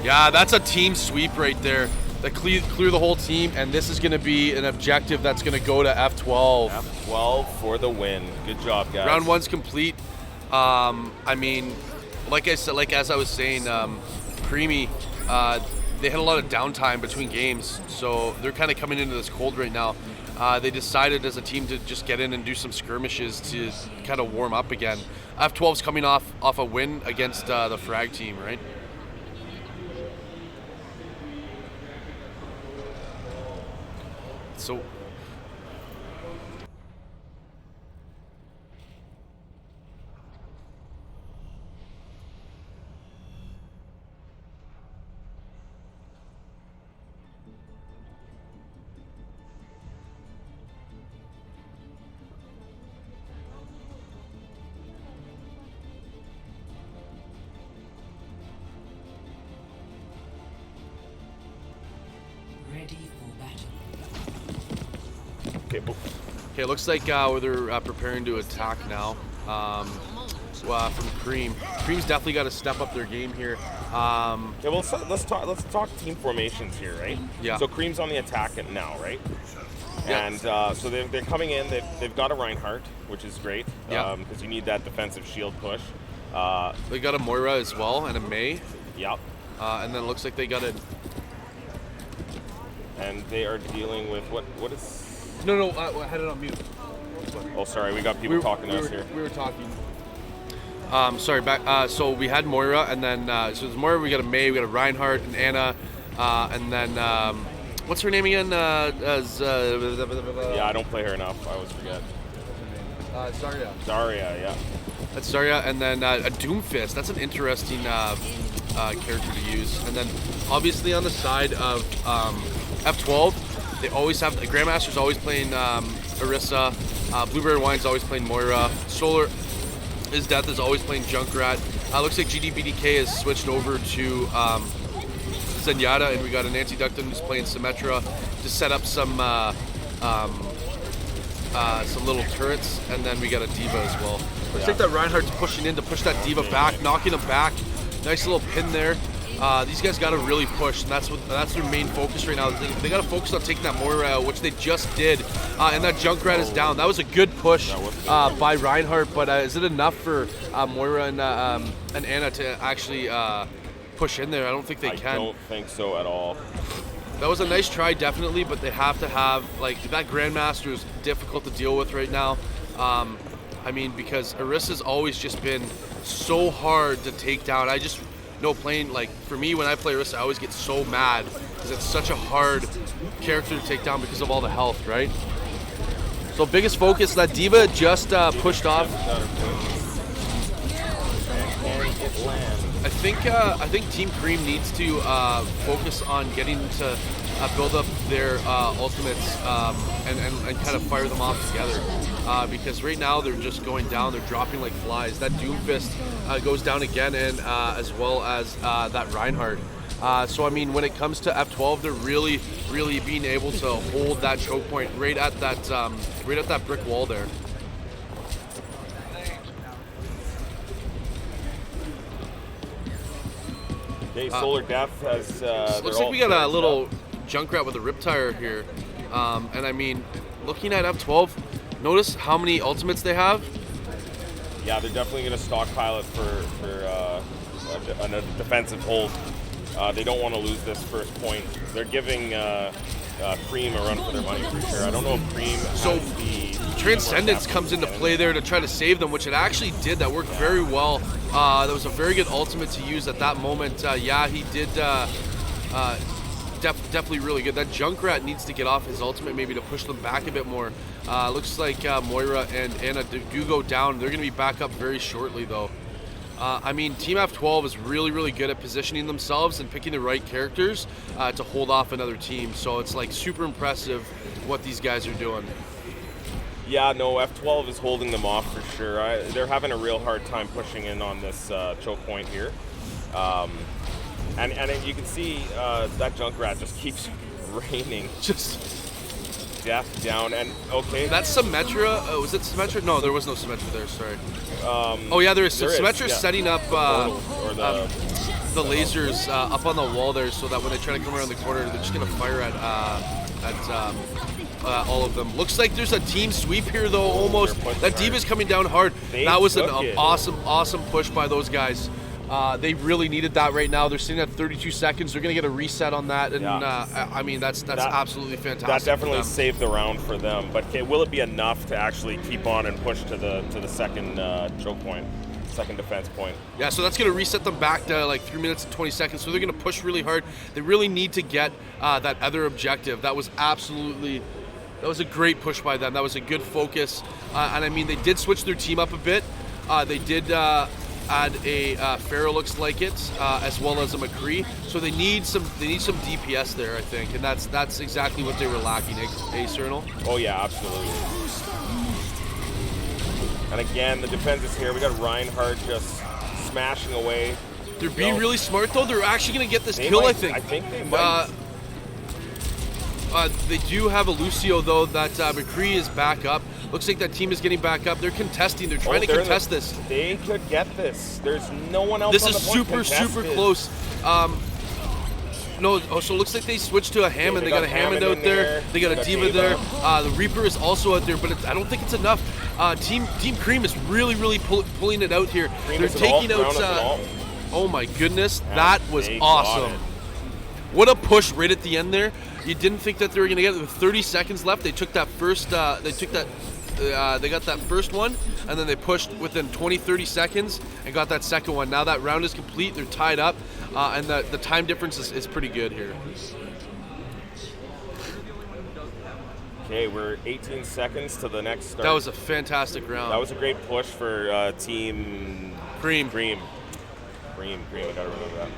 Yeah, that's a team sweep right there. That clear the whole team, and this is going to be an objective that's going to go to F12. F12 for the win. Good job, guys. Round 1's complete. I mean, like I said, as I was saying, Creamy, they had a lot of downtime between games, so they're kind of coming into this cold right now. They decided as a team to just get in and do some skirmishes to kind of warm up again. F12's coming off a win against the Frag team, right? So Ready for battle. Okay, it looks like they're preparing to attack now. From Cream. Cream's definitely got to step up their game here. Yeah, well, let's talk team formations here, right? Yeah. So Cream's on the attack now, right? Yeah. And so they're coming in. They've got a Reinhardt, which is great. Yeah. Because you need that defensive shield push. They got a Moira as well and a Mei. Yep. And then it looks like they got a. And they are dealing with what is. No, I had it on mute. Oh, sorry, we got people talking to us here. We were talking. Sorry, back. So we had Moira, and then so there's Moira. We got a Mei, we got a Reinhardt, and Anna, and then what's her name again? Yeah, I don't play her enough. I always forget. Zarya. Zarya, yeah. That's Zarya, and then a Doomfist. That's an interesting character to use. And then obviously on the side of F12, they always have the Grandmaster's always playing Orisa. Blueberry Wine's always playing Moira. Solar His Death is always playing Junkrat. Looks like GDBDK has switched over to Zenyatta, and we got an Anti-Ducton who's playing Symmetra to set up some little turrets, and then we got a Diva as well. Looks like that Reinhardt's pushing in to push that Diva back, knocking him back. Nice little pin there. These guys got to really push, and that's their main focus right now. They got to focus on taking that Moira out, which they just did, and that Junkrat is down. That was a good push by Reinhardt, but is it enough for Moira and Anna to actually push in there? I don't think they can. I don't think so at all. That was a nice try, definitely, but they have to have, like, that Grandmaster is difficult to deal with right now. I mean, because Orisa's always just been so hard to take down. I just know playing, like, for me, when I play Orisa, I always get so mad because it's such a hard character to take down because of all the health, right? So biggest focus, that Diva just pushed off. And can it land? think Team Cream needs to focus on getting to build up their ultimates and kind of fire them off together. Because right now they're just going down, they're dropping like flies. That Doomfist goes down again, and as well as that Reinhardt. So I mean, when it comes to F12, they're really being able to hold that choke point right at that brick wall there. Okay, Solar Death has. Looks like we got a little Junkrat with a rip tire here, and I mean, looking at F12, notice how many ultimates they have. Yeah, they're definitely going to stockpile it for a defensive hold. They don't want to lose this first point. They're giving Cream a run for their money for sure. I don't know if Cream has the Transcendence comes into play there to try to save them, which it actually did. That worked very well. That was a very good ultimate to use at that moment. Yeah, he did. Definitely really good. That Junkrat needs to get off his ultimate maybe to push them back a bit more. Looks like Moira and Anna do go down. They're going to be back up very shortly though. I mean, Team F12 is really good at positioning themselves and picking the right characters to hold off another team. So it's like super impressive what these guys are doing. Yeah, no, F12 is holding them off for sure. They're having a real hard time pushing in on this choke point here. And you can see that Junkrat just keeps raining. Just death down, and okay. That's Symmetra. Was it Symmetra? No, there was no Symmetra there, sorry. Oh yeah, there is. So Symmetra's setting up the lasers up on the wall there so that when they try to come around the corner, they're just going to fire at all of them. Looks like there's a team sweep here though, almost. That D.Va's coming down hard. That was an awesome push by those guys. They really needed that right now. They're sitting at 32 seconds. They're going to get a reset on that, and I mean that's absolutely fantastic. That definitely saved the round for them. But will it be enough to actually keep on and push to the second choke point, second defense point? Yeah, so that's going to reset them back to like 3 minutes and 20 seconds. So they're going to push really hard. They really need to get that other objective. That was a great push by them. That was a good focus, and I mean they did switch their team up a bit. They did. Add a Pharaoh, looks like it, as well as a McCree. So they need some DPS there, I think, and that's exactly what they were lacking. Cernal? Oh yeah, absolutely. And again, the defense is here. We got Reinhardt just smashing away. They're being really smart though. They're actually going to get this kill, I think. I think they might. They do have a Lucio though. That McCree is back up. Looks like that team is getting back up. They're contesting. They're trying to contest this. They could get this. There's no one else. This is super close. So it looks like they switched to a Hammond. They got a Hammond out there. They got a D.Va there. The Reaper is also out there, but I don't think it's enough. Team Cream is really pulling it out here. They're taking out. Oh my goodness, that was awesome. What a push right at the end there. You didn't think that they were going to get it with 30 seconds left. They took that first. They got that first one, and then they pushed within 20-30 seconds and got that second one. Now that round is complete. They're tied up, and the time difference is pretty good here. Okay, we're 18 seconds to the next start. That was a fantastic round. That was a great push for Team Cream. I gotta remember that.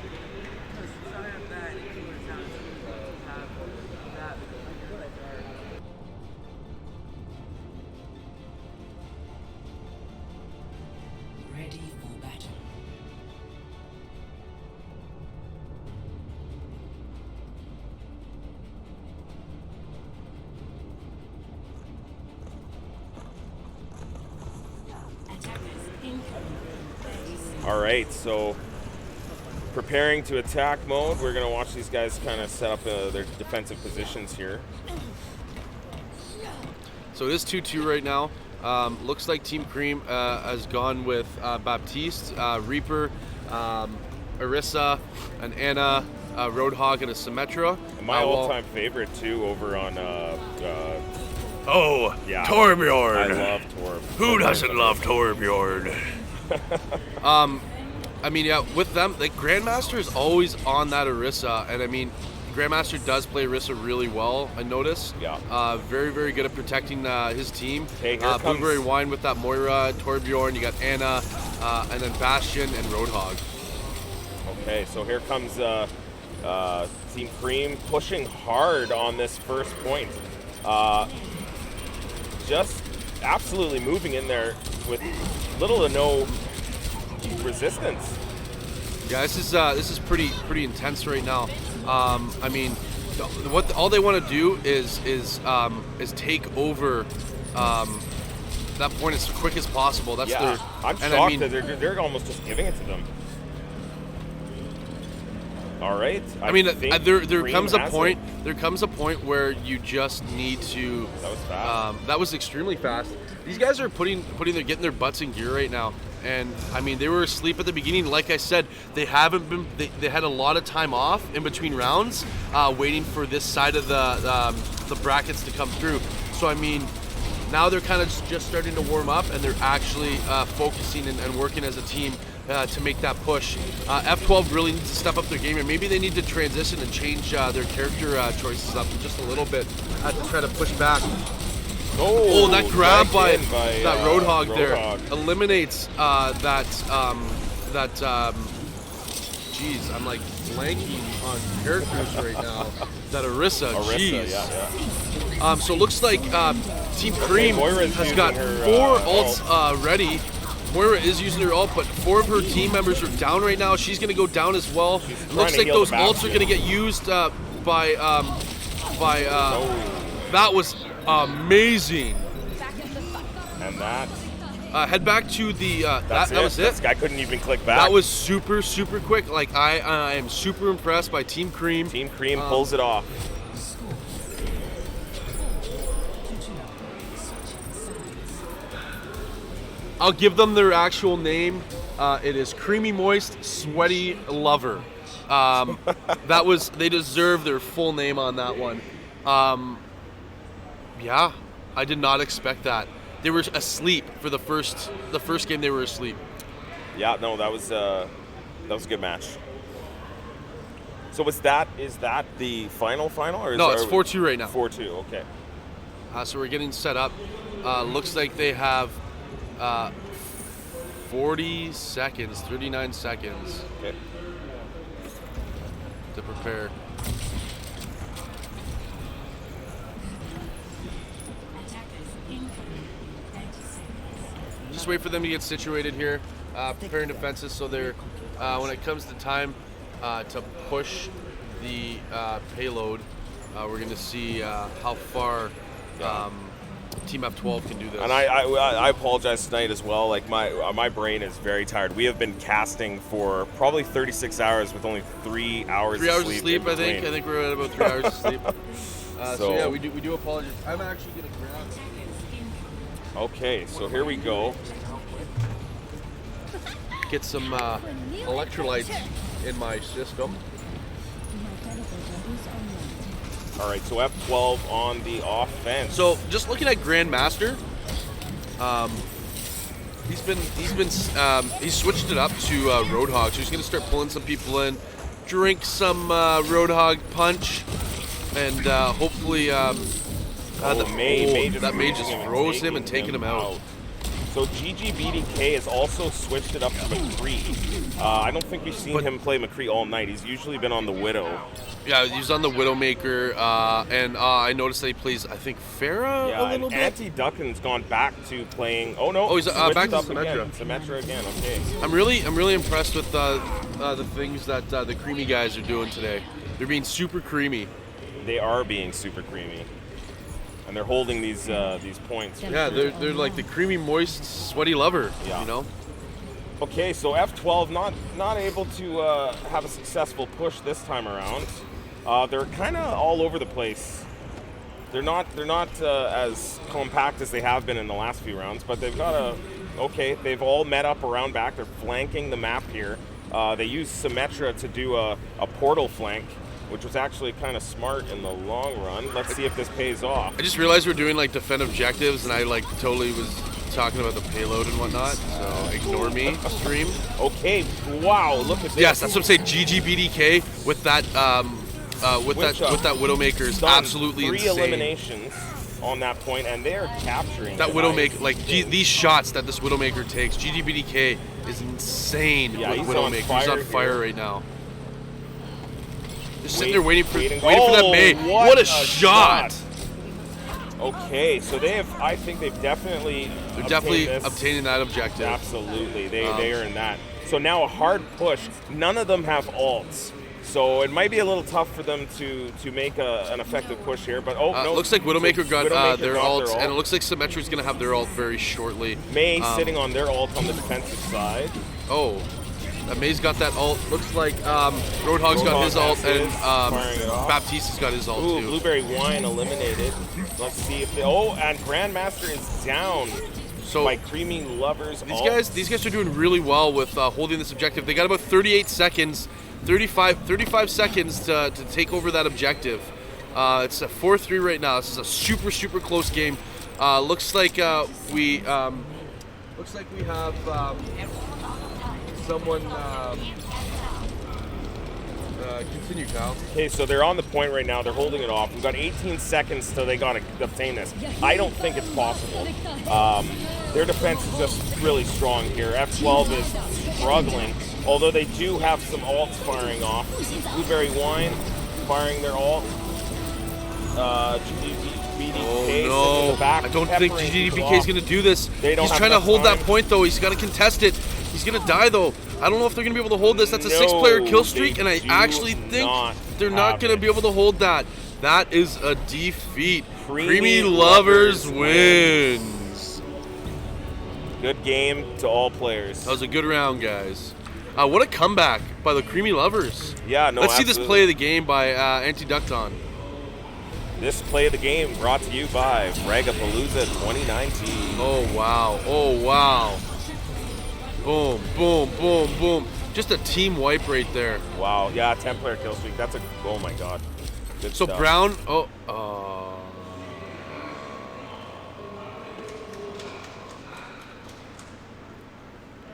Ready for battle. All right, so preparing to attack mode. We're going to watch these guys kind of set up their defensive positions here. So it is 2-2 right now. Looks like Team Cream has gone with Baptiste, Reaper, Orisa, and Anna, Roadhog, and a Symmetra. My all-time favorite, too, over on... yeah, Torbjorn. I love Torb. Who doesn't love Torbjorn? I mean, yeah, with them, like Grandmaster is always on that Orisa, and I mean, Grandmaster does play Orisa really well, I notice. Yeah. Very good at protecting his team. Hey, Blueberry Wine with that Moira, Torbjorn, you got Anna, and then Bastion and Roadhog. Okay, so here comes Team Cream pushing hard on this first point. Just absolutely moving in there with little to no resistance. Yeah, this is pretty intense right now. I mean, all they want to do is take over that point as quick as possible. That's their. I'm shocked that they're almost just giving it to them. All right. There comes a point. There comes a point where you just need to. That was fast. That was extremely fast. These guys are getting their butts in gear right now. And I mean, they were asleep at the beginning. Like I said, they haven't been. They had a lot of time off in between rounds, waiting for this side of the brackets to come through. So I mean, now they're kind of just starting to warm up, and they're actually focusing and working as a team to make that push. F12 really needs to step up their game, and maybe they need to transition and change their character choices up just a little bit to try to push back. Oh, that grab by that Roadhog there eliminates that. Geez, I'm like blanking on characters right now. That Orisa, jeez. Yeah. So it looks like Team Cream has got 4 ults ready. Moira is using her ult, but 4 of her team members are down right now. She's going to go down as well. It looks like those ults are going to get used by. That was amazing. And that. Head back to the. That was it. This guy couldn't even click back. That was super quick. Like I am super impressed by Team Cream. Team Cream pulls it off. I'll give them their actual name. It is Creamy Moist Sweaty Lover. They deserve their full name on that one. Yeah, I did not expect that. They were asleep for the first game. They were asleep. Yeah, no, that was a good match. So is that the final or no? It's 4-2 right now. 4-2, okay. So we're getting set up. Looks like they have 39 seconds okay. to prepare. Just wait for them to get situated here, preparing defenses so they're, when it comes to time to push the payload, we're going to see how far Team F12 can do this. And I apologize tonight as well. Like my brain is very tired. We have been casting for probably 36 hours with only 3 hours. 3 hours of sleep. I think we're at about 3 hours of sleep. So yeah, we do apologize. I'm actually gonna grab. Okay, so here we go. Get some electrolytes in my system. All right, so F12 on the offense. So just looking at Grandmaster, he's switched it up to Roadhog. So he's gonna start pulling some people in, drink some Roadhog punch, and hopefully that May just froze him and taking him out. So GGBDK has also switched it up to McCree. I don't think we've seen him play McCree all night. He's usually been on the Widow. Yeah, he's on the Widowmaker, and I noticed that he plays, I think, Pharah a little bit. Anti-Duckin's gone back to playing. Oh no! Oh, he's back to Symmetra. Symmetra again. Okay. I'm really impressed with the things that the creamy guys are doing today. They're being super creamy. They are being super creamy, and they're holding these points. Yeah, they're like the creamy, moist, sweaty lover. Yeah. You know. Okay, so F12 not able to have a successful push this time around. They're kind of all over the place. They're not as compact as they have been in the last few rounds, but they've got they've all met up around back. They're flanking the map here. They use Symmetra to do a portal flank, which was actually kind of smart in the long run. Let's see if this pays off. I just realized we're doing like defend objectives, and I like totally was talking about the payload and whatnot, so ignore me, stream. Okay, wow, look at this. Yes, that's what I'm saying. GGBDK with that with that Widowmaker is absolutely insane. 3 eliminations on that point, and they're capturing that Widowmaker. Like these shots that this Widowmaker takes, GGBDK is insane with Widowmaker. He's on fire right now. Just sitting there waiting for that Oh, May. What a shot! Okay, so I think they've definitely They're definitely this. obtaining that objective. Absolutely, they earned that. So now a hard push. None of them have ults, so it might be a little tough for them to make an effective push here. But no, looks like Widowmaker got their ult, ult, and it looks like Symmetra's going to have their ult very shortly. May sitting on their ult on the defensive side. Oh, May's got that ult. Looks like Roadhog's got his ult, and Baptiste's got his ult Ooh, too. Blueberry Wine eliminated. Let's see if and Grandmaster is down. So by Creamy Lovers. These guys are doing really well with holding this objective. They got about 38 seconds, 35 seconds to take over that objective. It's a 4-3 right now. This is a super close game. Looks like we have someone. Continue, Kyle. Okay, so they're on the point right now. They're holding it off. We've got 18 seconds till they got to obtain this. I don't think it's possible. Their defense is just really strong here. F12 is struggling, although they do have some ults firing off. Blueberry Wine firing their ult. BDK in the back. I don't think GDBK is going to do this. He's trying to hold that point, though. He's got to contest it. He's going to die, though. I don't know if they're going to be able to hold this. That's a 6-player kill streak, and I actually think they're not going to be able to hold that. That is a defeat. Creamy Lovers wins. Good game to all players. That was a good round, guys. What a comeback by the Creamy Lovers. Yeah, no, Let's see this play of the game by Anti-Ducton. This play of the game brought to you by Fragapalooza 2019. Oh, wow. Oh, wow. Boom, boom, boom, boom. Just a team wipe right there. Wow, yeah, 10-player kill streak. That's oh my god. Good so stuff. Brown,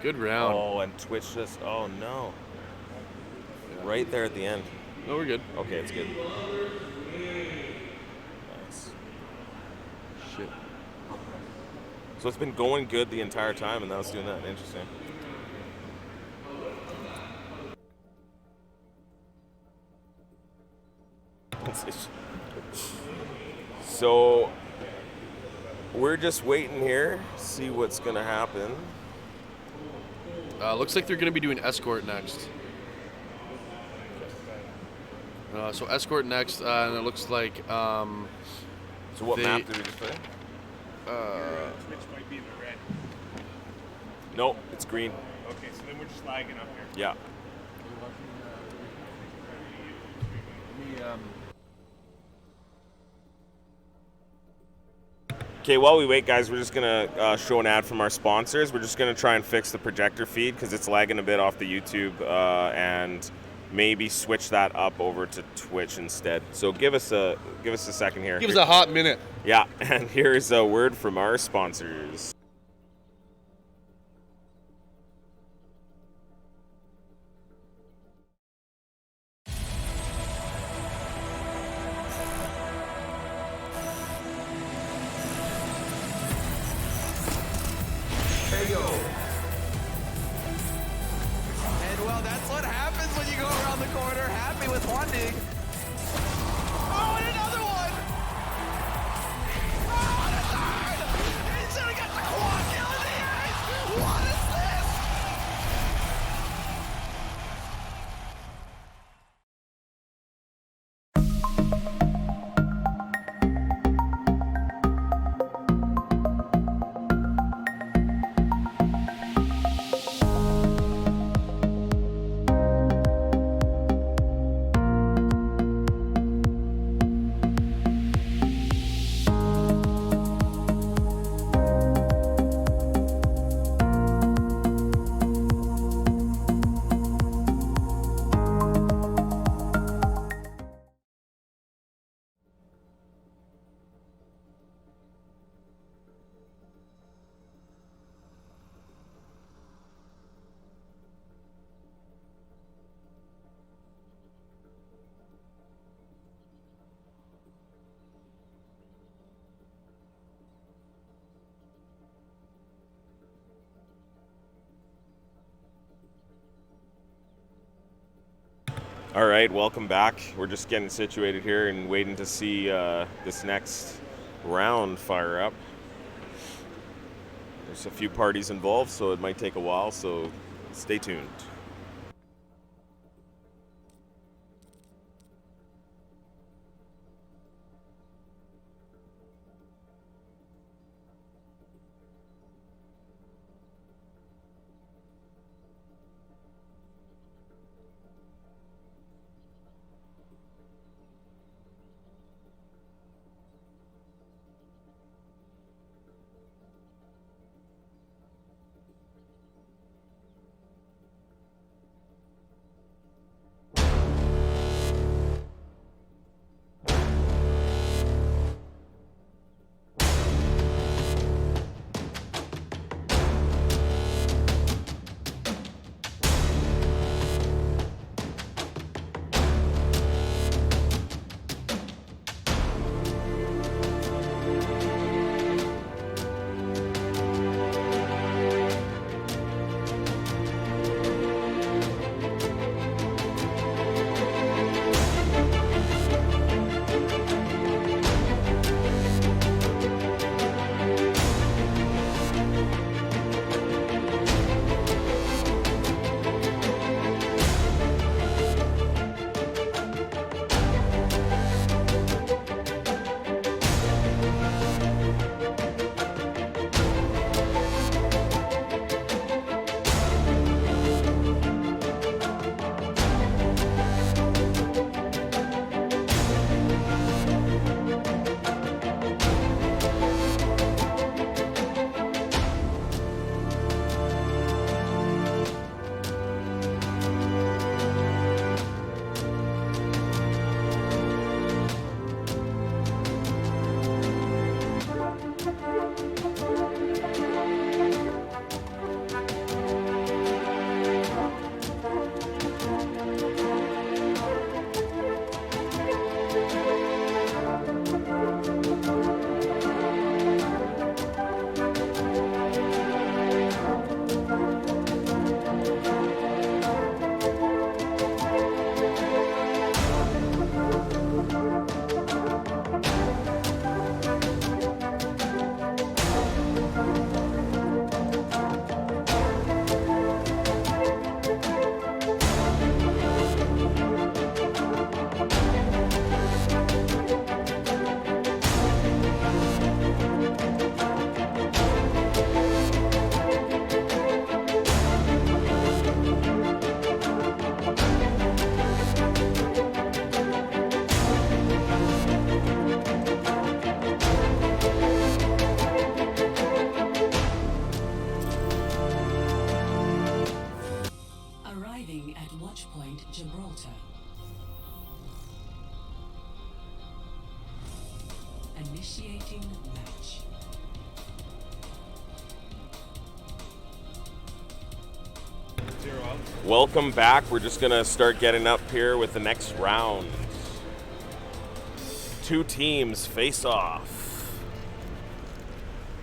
good round. Oh, and Twitch just, oh no. Right there at the end. No, we're good. Okay, it's good. Shit. So it's been going good the entire time, and now it's doing that. Interesting. So we're just waiting here, see what's gonna happen. Looks like they're gonna be doing escort next. So escort next, and it looks like. So what map did we just play? Which might be the red. Nope, it's green. Okay, so then we're just lagging up here. Yeah. Okay, while we wait, guys, we're just gonna show an ad from our sponsors. We're just gonna try and fix the projector feed because it's lagging a bit off the YouTube, and maybe switch that up over to Twitch instead. So give us a second here. Give us a hot minute. Yeah, and here's a word from our sponsors. And well, that's what happens when you go around the corner happy with one dig. Oh, and another one! Oh, and a third! He's gonna get the All right, welcome back. We're just getting situated here and waiting to see this next round fire up. There's a few parties involved, so it might take a while, so stay tuned. Gibraltar. Initiating match. Welcome back. We're just gonna start getting up here with the next round. Two teams face off.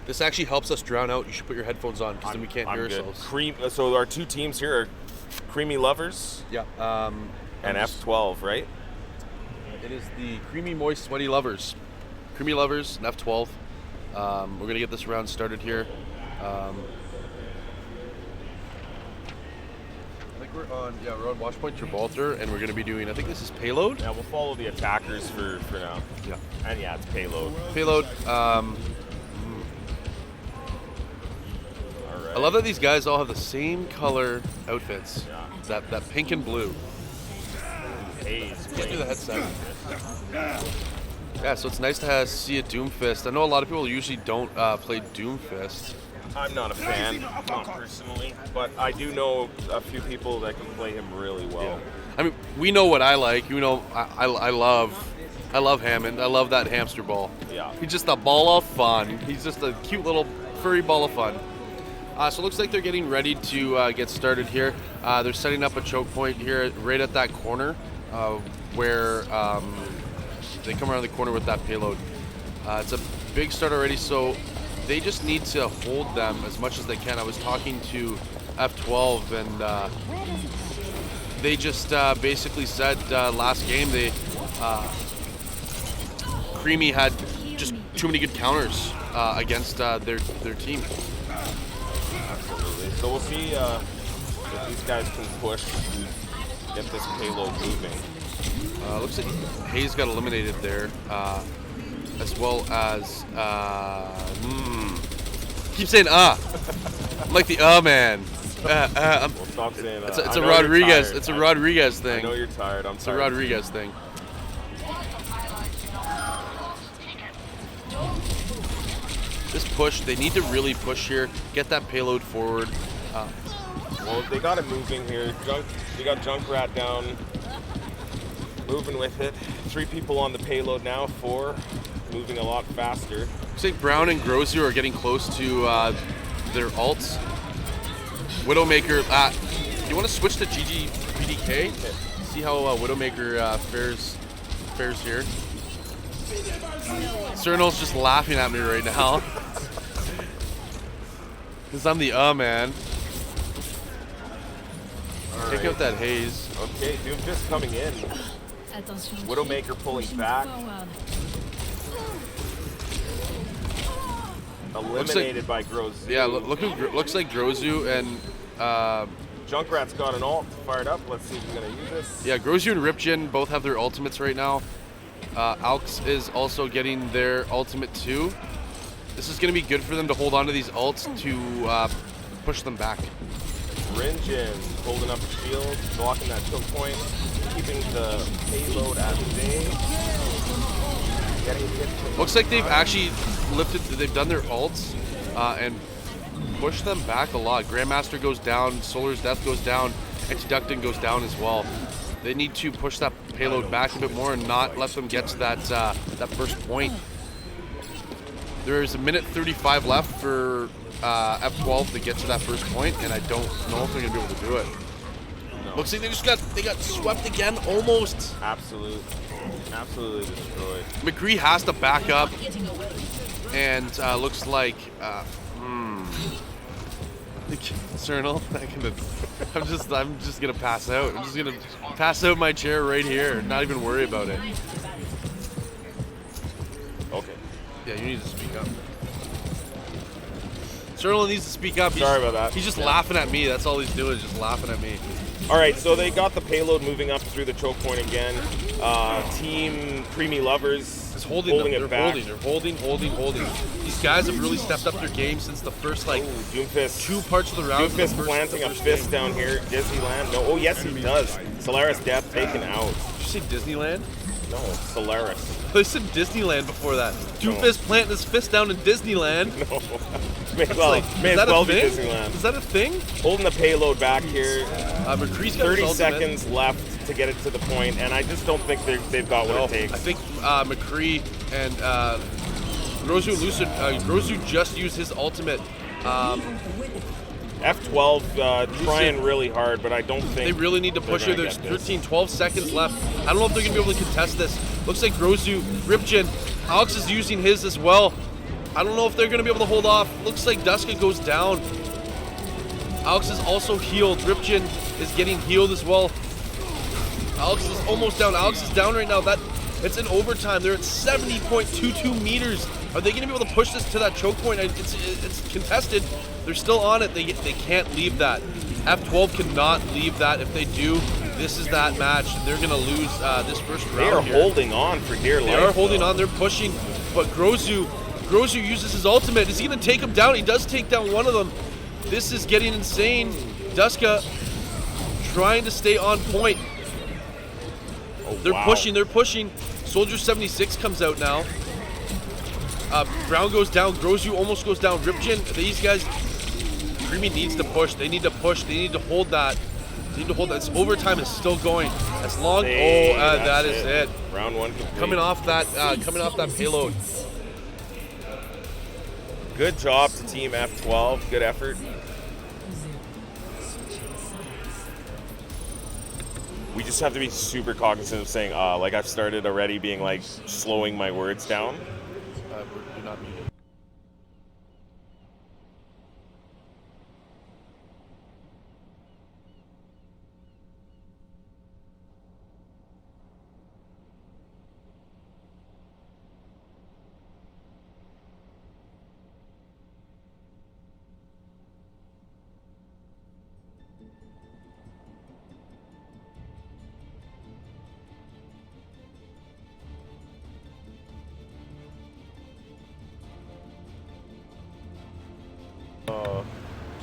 This actually helps us drown out. You should put your headphones on because then we can't hear good. ourselves. So our two teams here are Creamy Lovers Yeah. and F12, right? It is the Creamy Moist Sweaty Lovers. Creamy Lovers and F12. We're going to get this round started here. I think we're on Watchpoint Gibraltar, and we're going to be doing, I think this is Payload? Yeah, we'll follow the attackers for now. Yeah. And yeah, it's Payload. Payload. I love that these guys all have the same color outfits. Yeah. That pink and blue. Haze. Get through the headset. Yeah, so it's nice to see a Doomfist. I know a lot of people usually don't play Doomfist. I'm not a fan, not personally, but I do know a few people that can play him really well. Yeah. I mean, we know what I like. You know, I love Hammond. I love that hamster ball. Yeah. He's just a ball of fun. He's just a cute little furry ball of fun. So it looks like they're getting ready to get started here. They're setting up a choke point here right at that corner where they come around the corner with that payload. It's a big start already, so they just need to hold them as much as they can. I was talking to F12 and they just basically said last game they Creamy had just too many good counters against their team. Absolutely. So we'll see if these guys can push, get this payload moving. Looks like Hayes got eliminated there, as well as keep saying I'm like the man. Well, stop saying that. It's a Rodriguez. It's a Rodriguez thing. I know you're tired. I'm It's tired. a Rodriguez thing. This push, they need to really push here, get that payload forward. Well, they got it moving here. They got Junkrat down, moving with it. 3 people on the payload now, 4, moving a lot faster. Looks like Brown and Grozu are getting close to their ults. Widowmaker, you want to switch to GG PDK? See how Widowmaker fares here. Cernal's just laughing at me right now. Because I'm the man. All Take right. out that Haze. Okay, Doomfist coming in. Widowmaker pulling back. Eliminated by Grozu. Yeah, looks like Grozu and Junkrat's got an ult fired up. Let's see if he's gonna use this. yeah, Grozu and Ripjin both have their ultimates right now. Alx is also getting their ultimate too. This is going to be good for them to hold on to these ults to push them back. Rinjin holding up the shield, blocking that choke point, keeping the payload at bay. Getting hit. Looks like they've actually they've done their ults and pushed them back a lot. Grandmaster goes down, Solar's Death goes down, Antiductin goes down as well. They need to push that payload back a bit more and not let them get to that first point. There is 1:35 left for F12 to get to that first point, and I don't know if they're gonna be able to do it. No. Looks like they got swept again, almost. Absolutely destroyed. McCree has to back up, and looks like Cernal. I'm just gonna pass out. I'm just gonna pass out my chair right here. Not even worry about it. Okay. Yeah, you need to speak up. Cernal needs to speak up. Sorry about that. He's just laughing at me. That's all he's doing is just laughing at me. All right, so they got the payload moving up through the choke point again. Team Creamy Lovers It's holding them. it back. They're holding. These guys have really stepped up their game since the first Doomfist. 2 parts of the round. Doomfist planting a fist down here. Disneyland. No. Oh yes, he does. Solaris Death taken out. Did you say Disneyland? No, Solaris. I said Disneyland before that. Doomfist planting his fist down in Disneyland. No. May as well be Disneyland. Is that a thing? Holding the payload back here. McCree's got 30 his ultimate. seconds left to get it to the point, and I just don't think they've got what it takes. I think McCree and Grozu just used his ultimate. F12 trying really hard, but I don't think They really need to push they're here. gonna There's get this. 13, 12 seconds left. I don't know if they're going to be able to contest this. Looks like Grozu, Ripjin, Alex is using his as well. I don't know if they're going to be able to hold off. Looks like Duska goes down. Alex is also healed. Ripjin is getting healed as well. Alex is almost down. Alex is down right now. It's in overtime. They're at 70.22 meters. Are they going to be able to push this to that choke point? It's contested. They're still on it. They can't leave that. F12 cannot leave that. If they do, this is that match. They're going to lose this first round. They are here. holding on for dear life. They are holding on. They're pushing. But Grozu uses his ultimate. Is he going to take him down? He does take down one of them. This is getting insane. Duska trying to stay on point. They're pushing. Soldier 76 comes out now. Brown goes down. Grozu almost goes down. Ripjin, these guys, Creamy needs to push. They need to push. They need to hold that. This overtime is still going. As long. That is it. Round 1 complete. Coming off that payload. Good job to Team F12. Good effort. We just have to be super cognizant of saying, like I've started already being like slowing my words down. You're not muted.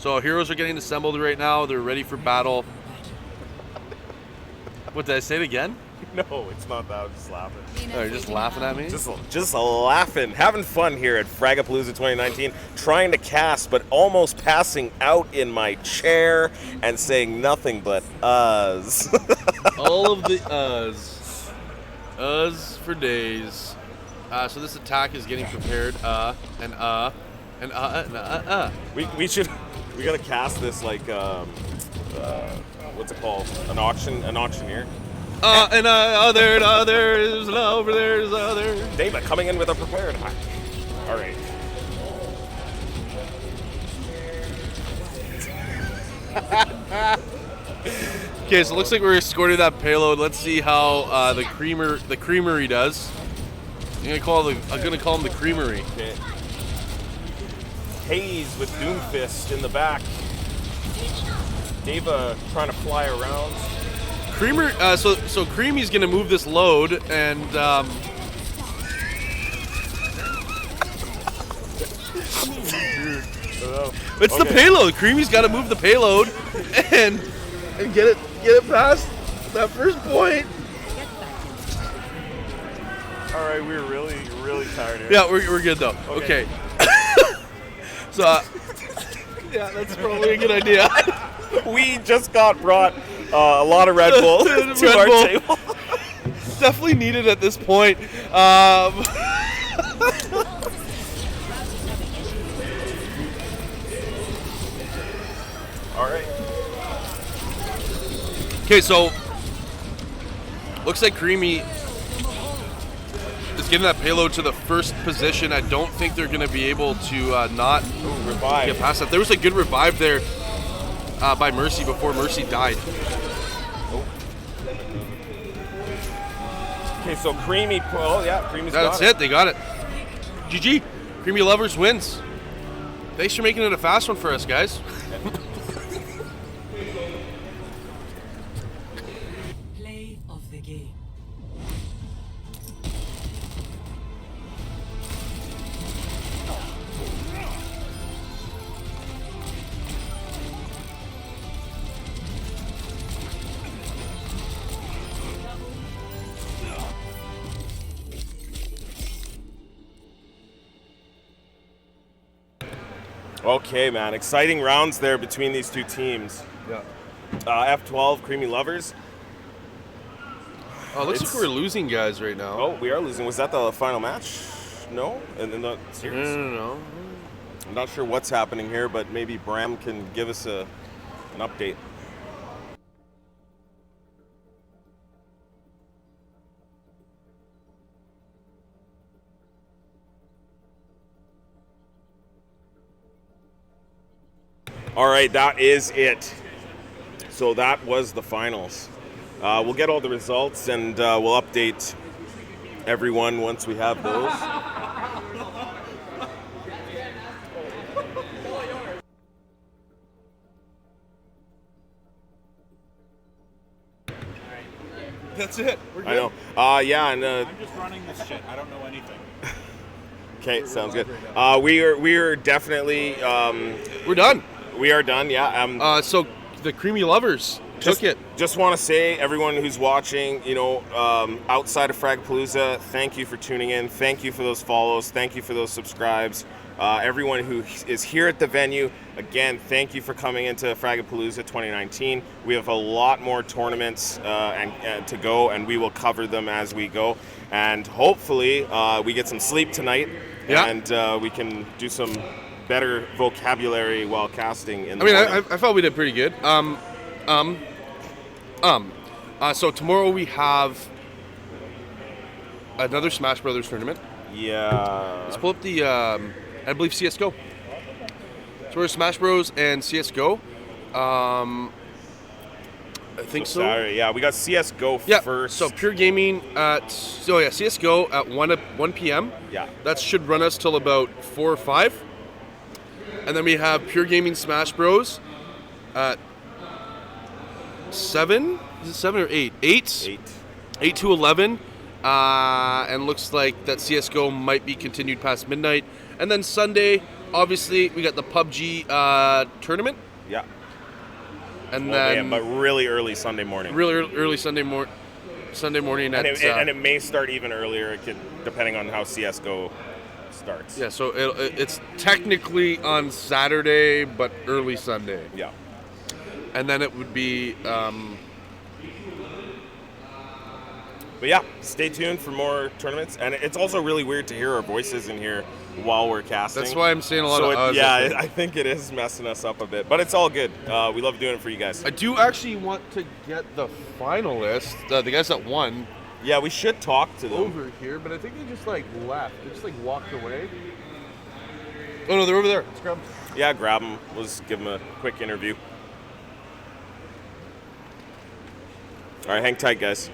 So heroes are getting assembled right now. They're ready for battle. What, did I say it again? No, it's not that. I'm just laughing. Oh, you're just laughing at me? Just laughing, having fun here at Fragapalooza 2019, trying to cast, but almost passing out in my chair and saying nothing but uhs. All of the uhs. Uhs for days. So this attack is getting prepared. And We gotta cast this like what's it called? An auctioneer. There's over there's other. David coming in with a prepared attack. All right. Okay, so it looks like we're escorting that payload. Let's see how the creamery does. I'm gonna call him the creamery. Okay. Haze with Doomfist in the back. Dava trying to fly around. Creamer, so Creamy's gonna move this load, and it's the payload. Creamy's got to move the payload, and get it past that first point. All right, we're really tired here. Yeah, we're good though. Okay. So, yeah, that's probably a good idea. We just got brought a lot of Red Bull to our table. Definitely needed at this point. All right. Okay, so looks like Creamy is getting that payload to the first position. I don't think they're going to be able to not revive. Get past that. There was a good revive there by Mercy before Mercy died. Okay, so Creamy. Oh yeah, Creamy's got it. That's it. They got it. GG. Creamy Lovers wins. Thanks for making it a fast one for us, guys. Play of the game. Okay, man. Exciting rounds there between these two teams. Yeah. F12, Creamy Lovers. Oh, looks like we're losing guys right now. Oh, we are losing. Was that the final match? No? And in the series? No. I'm not sure what's happening here, but maybe Bram can give us an update. All right, that is it. So that was the finals. We'll get all the results and we'll update everyone once we have those. That's it. We're good. I know. Yeah, and I'm just running this shit. I don't know anything. okay, sounds good. We are definitely We're done. we are done. Yeah. So the Creamy Lovers took it. Just want to say, everyone who's watching, outside of Fragapalooza, thank you for tuning in. Thank you for those follows. Thank you for those subscribes. Everyone who is here at the venue, again, thank you for coming into Fragapalooza 2019. We have a lot more tournaments and to go, and we will cover them as we go. And hopefully, we get some sleep tonight, and we can do some better vocabulary while casting. In the morning. I felt we did pretty good. So tomorrow we have another Smash Brothers tournament. Yeah. Let's pull up the, I believe CS:GO. So we're Smash Bros and CS:GO. I think so. Saturday, yeah, we got CS:GO first. So Pure Gaming at CS:GO at 1 p.m. Yeah. That should run us till about 4 or 5. And then we have Pure Gaming Smash Bros at 7. Is it 7 or 8? 8. 8 to 11. And looks like that CS:GO might be continued past midnight. And then Sunday, obviously, we got the PUBG tournament, Yeah. and Well, then but really early Sunday morning. really early Sunday morning. And it may start even earlier. It could, depending on how CS:GO starts. Yeah, so it's technically on Saturday, but early Sunday. Yeah. And then it would be. But yeah, stay tuned for more tournaments. And it's also really weird to hear our voices in here while we're casting. That's why I'm seeing a lot of us. Yeah, I think it is messing us up a bit. But it's all good. We love doing it for you guys. I do actually want to get the finalists, the guys that won, Yeah, we should talk to them. over here, but I think they just like left. They just like walked away. Oh no, they're over there. Let's grab them. Yeah, grab them. Let's give them a quick interview. All right, hang tight, guys.